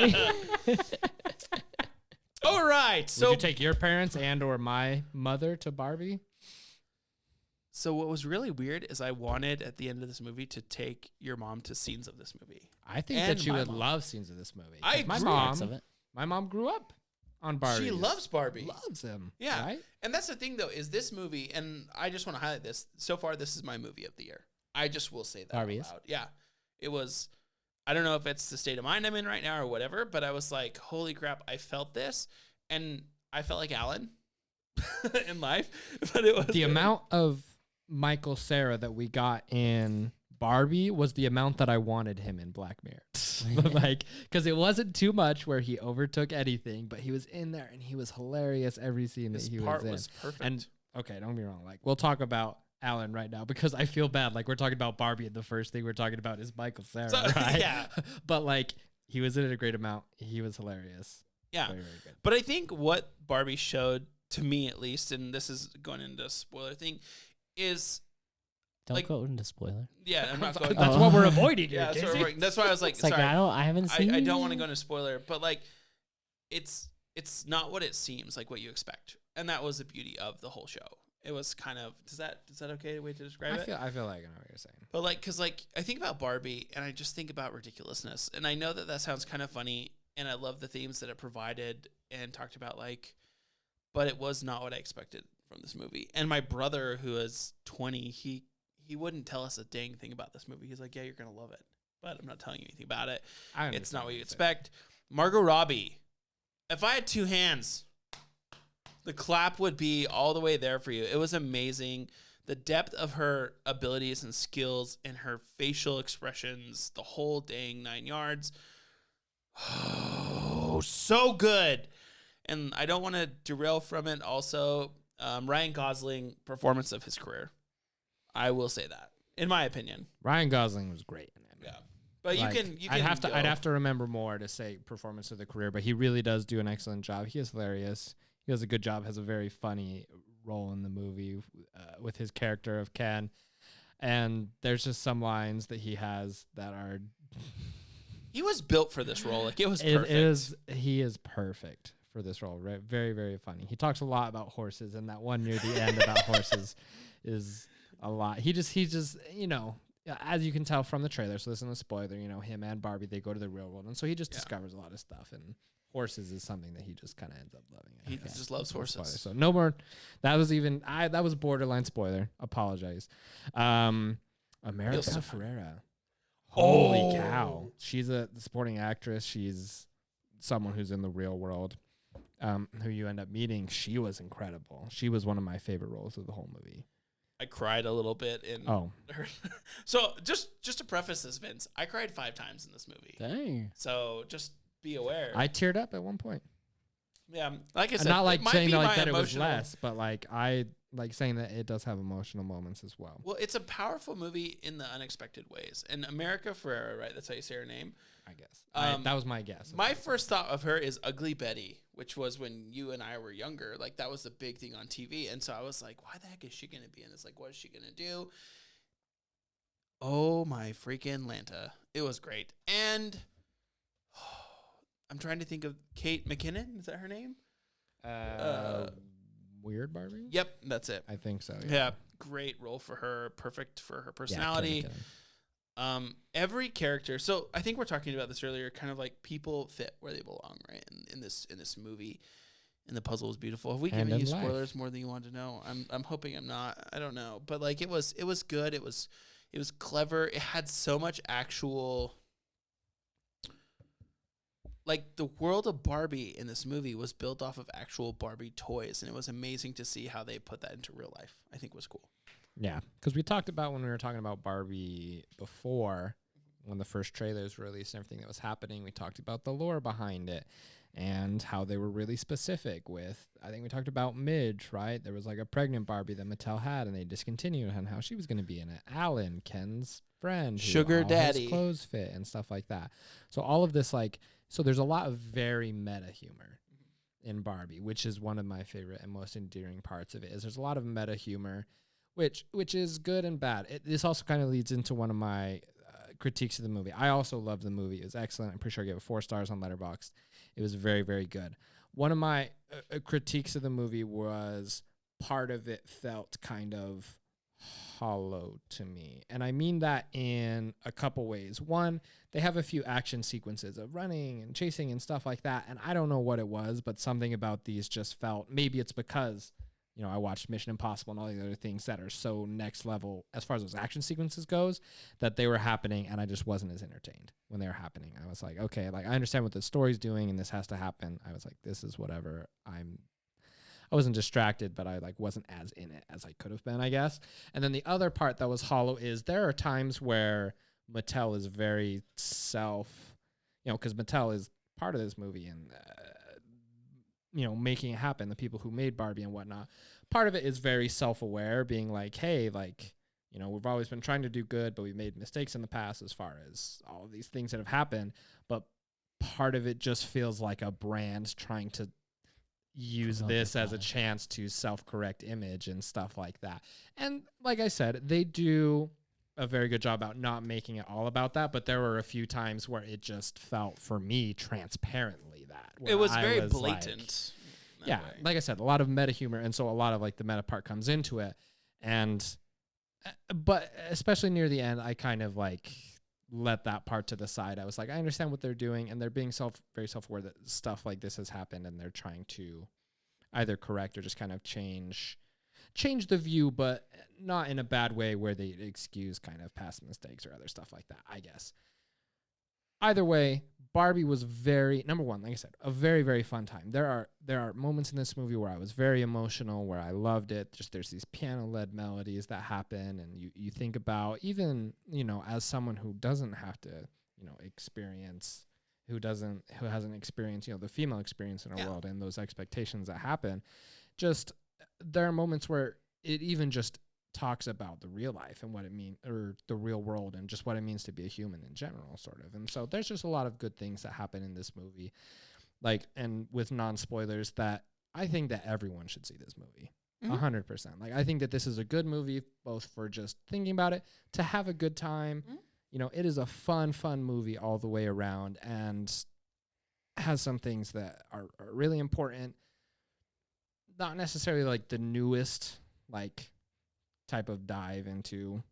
me. All right, so Would you take your parents and or my mother to Barbie? So what was really weird is I wanted at the end of this movie to take your mom to scenes of this movie. I think And that you my would mom. love scenes of this movie. I 'Cause my agree. Parts of mom, it. my mom grew up on Barbie. She loves Barbie. Loves him. Yeah. Right? And that's the thing, though, is this movie, and I just want to highlight this. So far, this is my movie of the year. I just will say that Barbie out is? loud. Yeah. It was, I don't know if it's the state of mind I'm in right now or whatever, but I was like, holy crap, I felt this. And I felt like Alan in life. But it was The amount of Michael Cera that we got in Barbie was the amount that I wanted him in Black Mirror. Like, because it wasn't too much where he overtook anything, but he was in there and he was hilarious every scene This that he part was in. was perfect. And okay, don't get me wrong. Like, we'll talk about Alan right now because I feel bad. Like, we're talking about Barbie, and the first thing we're talking about is Michael Cera, So, right? yeah. But like, he was in it a great amount. He was hilarious. Yeah. Very, very good. But I think what Barbie showed, to me at least, and this is going into a spoiler thing, is Don't like- go into spoiler. yeah, I'm not going. That's Oh. what we're avoiding here. Yeah, that's, Casey. that's why I was like, It's like sorry, I haven't seen. I don't want to go into spoiler, but like, it's not what it seems like, what you expect, and that was the beauty of the whole show. It was kind of is that okay way to describe it? I feel like I know what you're saying. But like, cause like I think about Barbie and I just think about ridiculousness, and I know that sounds kind of funny, and I love the themes that it provided and talked about, like, but it was not what I expected from this movie. And my brother, who is 20, he wouldn't tell us a dang thing about this movie. He's like, yeah, you're gonna love it, but I'm not telling you anything about it. It's not what you expect. Margot Robbie. If I had two hands, the clap would be all the way there for you. It was amazing. The depth of her abilities and skills and her facial expressions, the whole dang 9 yards. Oh, so good. And I don't want to derail from it. Also, Ryan Gosling, performance of his career. I will say that, in my opinion. Ryan Gosling was great in it. Yeah. But Like, you can I'd have go. to remember more to say performance of the career, but he really does do an excellent job. He is hilarious. He does a good job. Has a very funny role in the movie with his character of Ken, and there's just some lines that he has that are. He was built for this role. Like, it was perfect. He is perfect for this role. Right? Very, very funny. He talks a lot about horses, and that one near the end about horses is a lot. He just as you can tell from the trailer, so this isn't a spoiler, him and Barbie, they go to the real world. And so he just discovers a lot of stuff. And horses is something that he just kind of ends up loving. He just loves horses. Spoiler. So no more. That was borderline spoiler. Apologize. America Ferrera. Holy cow. She's a supporting actress. She's someone who's in the real world, who you end up meeting. She was incredible. She was one of my favorite roles of the whole movie. I cried a little bit in her. So just to preface this, Vince, I cried 5 times in this movie. Dang. So just be aware. I teared up at one point. Yeah, like I said, And not like it might saying be that, my like that it was emotional- less, but like I like saying that it does have emotional moments as well. Well, it's a powerful movie in the unexpected ways. And America Ferrera, right? That's how you say her name. I guess. That was my guess. My first thought of her is Ugly Betty, which was when you and I were younger. Like, that was the big thing on TV. And so I was like, why the heck is she going to be in this? Like, what is she going to do? Oh, my freaking Lanta. It was great. And I'm trying to think of Kate McKinnon. Is that her name? Weird Barbie? Yep, that's it. I think so. Yeah, great role for her. Perfect for her personality. Yeah, Every character. So I think we're talking about this earlier. Kind of like people fit where they belong, right? In this movie, and the puzzle was beautiful. Have we And given you in life. spoilers more than you want to know? I'm hoping I'm not. I don't know, but like it was good. It was clever. It had so much actual. Like, the world of Barbie in this movie was built off of actual Barbie toys, and it was amazing to see how they put that into real life. I think was cool. Yeah, because we talked about when we were talking about Barbie before, when the first trailers were released and everything that was happening, we talked about the lore behind it. and how they were really specific with, I think we talked about Midge, right? There was like a pregnant Barbie that Mattel had, and they discontinued, and how she was going to be in it. Alan, Ken's friend, who Sugar all daddy. his clothes fit and stuff like that. So all of this, like, so there's a lot of very meta humor in Barbie, which is one of my favorite and most endearing parts of it. Is there's a lot of meta humor, which is good and bad. This also kind of leads into one of my critiques of the movie. I also love the movie. It was excellent. I'm pretty sure I gave it 4 stars on Letterboxd. It was very, very good. One of my critiques of the movie was part of it felt kind of hollow to me. And I mean that in a couple ways. One, they have a few action sequences of running and chasing and stuff like that. And I don't know what it was, but something about these just felt, maybe it's because, you know, I watched Mission Impossible and all the other things that are so next level as far as those action sequences goes, that they were happening and I just wasn't as entertained when they were happening. I was like, okay, like I understand what the story's doing and this has to happen. I was like, this is whatever. I wasn't distracted, but I like wasn't as in it as I could have been, I guess. And then the other part that was hollow is there are times where Mattel is very because Mattel is part of this movie and making it happen, the people who made Barbie and whatnot. Part of it is very self-aware, being like, hey, like, we've always been trying to do good, but we've made mistakes in the past as far as all of these things that have happened. But part of it just feels like a brand trying to use this as a chance to self-correct image and stuff like that. And like I said, they do a very good job about not making it all about that, but there were a few times where it just felt for me transparently that it was very blatant. Yeah, like I said, a lot of meta humor, and so a lot of like the meta part comes into it. And but especially near the end, I kind of like let that part to the side. I was like, I understand what they're doing, and they're being very self-aware that stuff like this has happened, and they're trying to either correct or just kind of change the view, but not in a bad way where they excuse kind of past mistakes or other stuff like that, I guess. Either way, Barbie was number one, like I said, a very, very fun time. There are moments in this movie where I was very emotional, where I loved it. Just there's these piano-led melodies that happen, and you think about, even, as someone who doesn't have to, experience, who hasn't experienced, the female experience in our world and those expectations that happen, just there are moments where it even just talks about the real life and what it means, or the real world, and just what it means to be a human in general, sort of. And so there's just a lot of good things that happen in this movie, like, and with non-spoilers, that I think that everyone should see this movie. 100%. Like, I think that this is a good movie, both for just thinking about it, to have a good time. It is a fun movie all the way around, and has some things that are really important. Not necessarily like the newest, like, type of dive into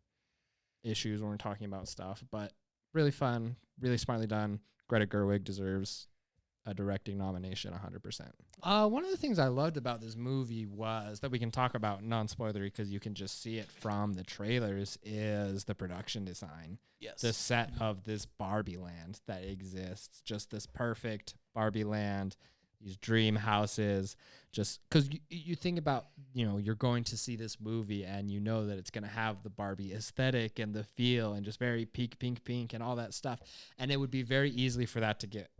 issues when we're talking about stuff, but really fun, really smartly done. Greta Gerwig deserves a directing nomination 100%. One of the things I loved about this movie was that we can talk about non-spoilery because you can just see it from the trailers, is the production design. Yes. The set of this Barbie land that exists, just this perfect Barbie land, these dream houses, just because you think about, you're going to see this movie and you know that it's going to have the Barbie aesthetic and the feel and just very pink and all that stuff. And it would be very easily for that to get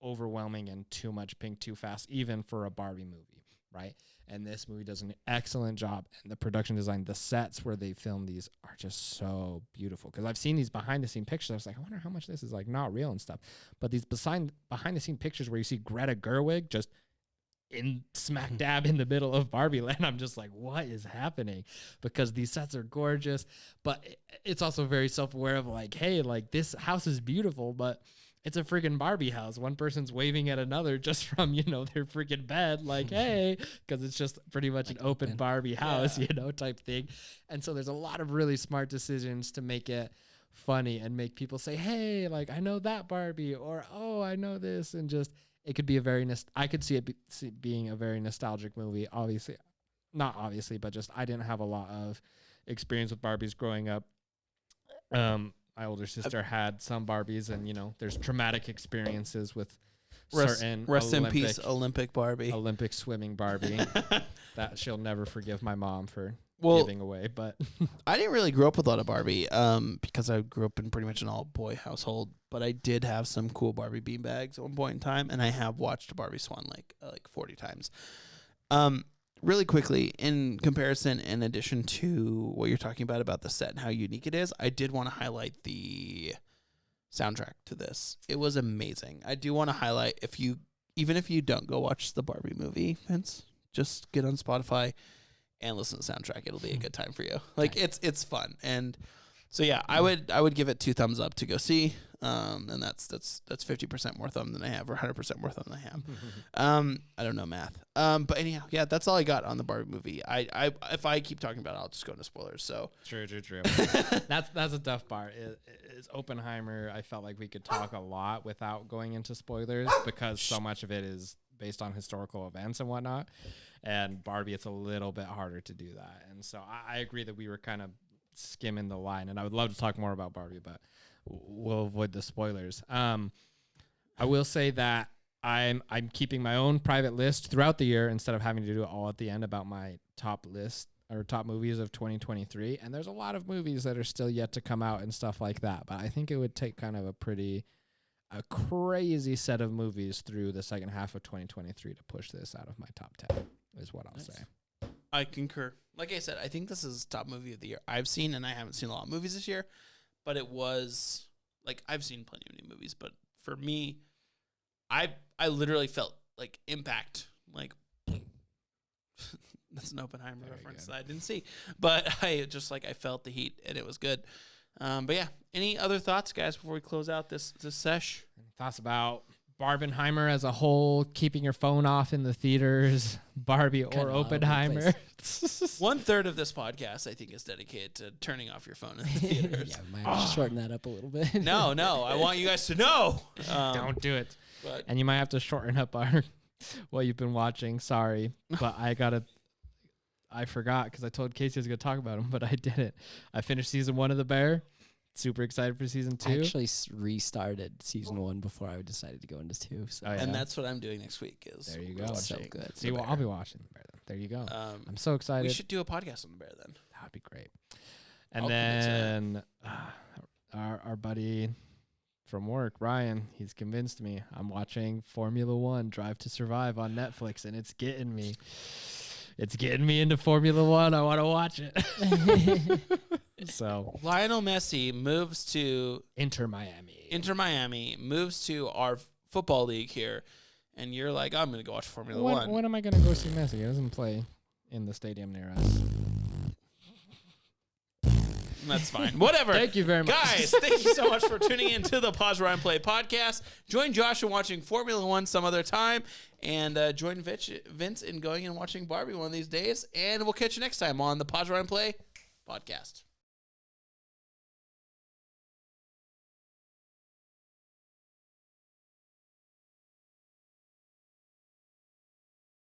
overwhelming and too much pink too fast, even for a Barbie movie, right? And this movie does an excellent job. And the production design, the sets where they film these are just so beautiful. Because I've seen these behind the scene pictures. I was like, I wonder how much this is like not real and stuff. But these behind the scene pictures where you see Greta Gerwig just in smack dab in the middle of Barbie land, I'm just like, what is happening? Because these sets are gorgeous, but it's also very self-aware of like, hey, like this house is beautiful, but it's a freaking Barbie house. One person's waving at another just from, their freaking bed, like, hey, because it's just pretty much like an open Barbie house, type thing. And so there's a lot of really smart decisions to make it funny and make people say, hey, like, I know that Barbie, or, oh, I know this. And just, it could be I could see it being a very nostalgic movie. Not obviously, but just, I didn't have a lot of experience with Barbies growing up. My older sister had some Barbies, and there's traumatic experiences with certain rest in peace Olympic Barbie, Olympic swimming Barbie, that she'll never forgive my mom for giving away, but I didn't really grow up with a lot of Barbie because I grew up in pretty much an all-boy household, but I did have some cool Barbie beanbags at one point in time, and I have watched Barbie Swan like 40 times. Really quickly, in comparison, in addition to what you're talking about the set and how unique it is, I did want to highlight the soundtrack to this. It was amazing. I do want to highlight, even if you don't go watch the Barbie movie, Vince, just get on Spotify and listen to the soundtrack. It'll be a good time for you. Like it's fun. And so yeah, I would give it 2 thumbs up to go see. And that's 50% more thumb than I have, or 100% more thumb than I have. I don't know math. But anyhow, yeah, that's all I got on the Barbie movie. I if I keep talking about it, I'll just go into spoilers. So true. That's a tough part. Is Oppenheimer. I felt like we could talk a lot without going into spoilers because so much of it is based on historical events and whatnot. And Barbie, it's a little bit harder to do that. And so I agree that we were kind of skimming the line, and I would love to talk more about Barbie, but we'll avoid the spoilers. I will say that I'm keeping my own private list throughout the year instead of having to do it all at the end about my top list or top movies of 2023. And there's a lot of movies that are still yet to come out and stuff like that. But I think it would take kind of a crazy set of movies through the second half of 2023 to push this out of my top 10 is what I'll say. I concur. Like I said, I think this is top movie of the year I've seen, and I haven't seen a lot of movies this year, but it was like I've seen plenty of new movies, but for me, I literally felt like impact. Like that's an Oppenheimer reference that I didn't see, but I felt the heat and it was good. But yeah, any other thoughts, guys, before we close out this sesh? Any thoughts about Barbenheimer as a whole, keeping your phone off in the theaters, Barbie or Oppenheimer? 1/3 of this podcast, I think, is dedicated to turning off your phone in the theaters. Yeah, we might shorten that up a little bit. No, I want you guys to know. Don't do it. But and you might have to shorten up what you've been watching. Sorry, but I forgot because I told Casey I was going to talk about him, but I didn't. I finished season 1 of The Bear. Super excited for season 2. I actually restarted season 1 before I decided to go into 2. So. Oh, yeah. And that's what I'm doing next week. There you go. So good. See, well, I'll be watching The Bear then. There you go. I'm so excited. We should do a podcast on The Bear then. That would be great. And then our buddy from work, Ryan, he's convinced me. I'm watching Formula 1 Drive to Survive on Netflix, and it's getting me. It's getting me into Formula 1. I want to watch it. So Lionel Messi moves to Inter Miami, moves to our football league here, and you're like, I'm going to go watch Formula 1. When am I going to go see Messi? He doesn't play in the stadium near us. That's fine. Whatever. Thank you very much. Guys, thank you so much for tuning in to the Pause Run Play podcast. Join Josh in watching Formula 1 some other time, and join Vince in going and watching Barbie one of these days. And we'll catch you next time on the Pause Run Play podcast.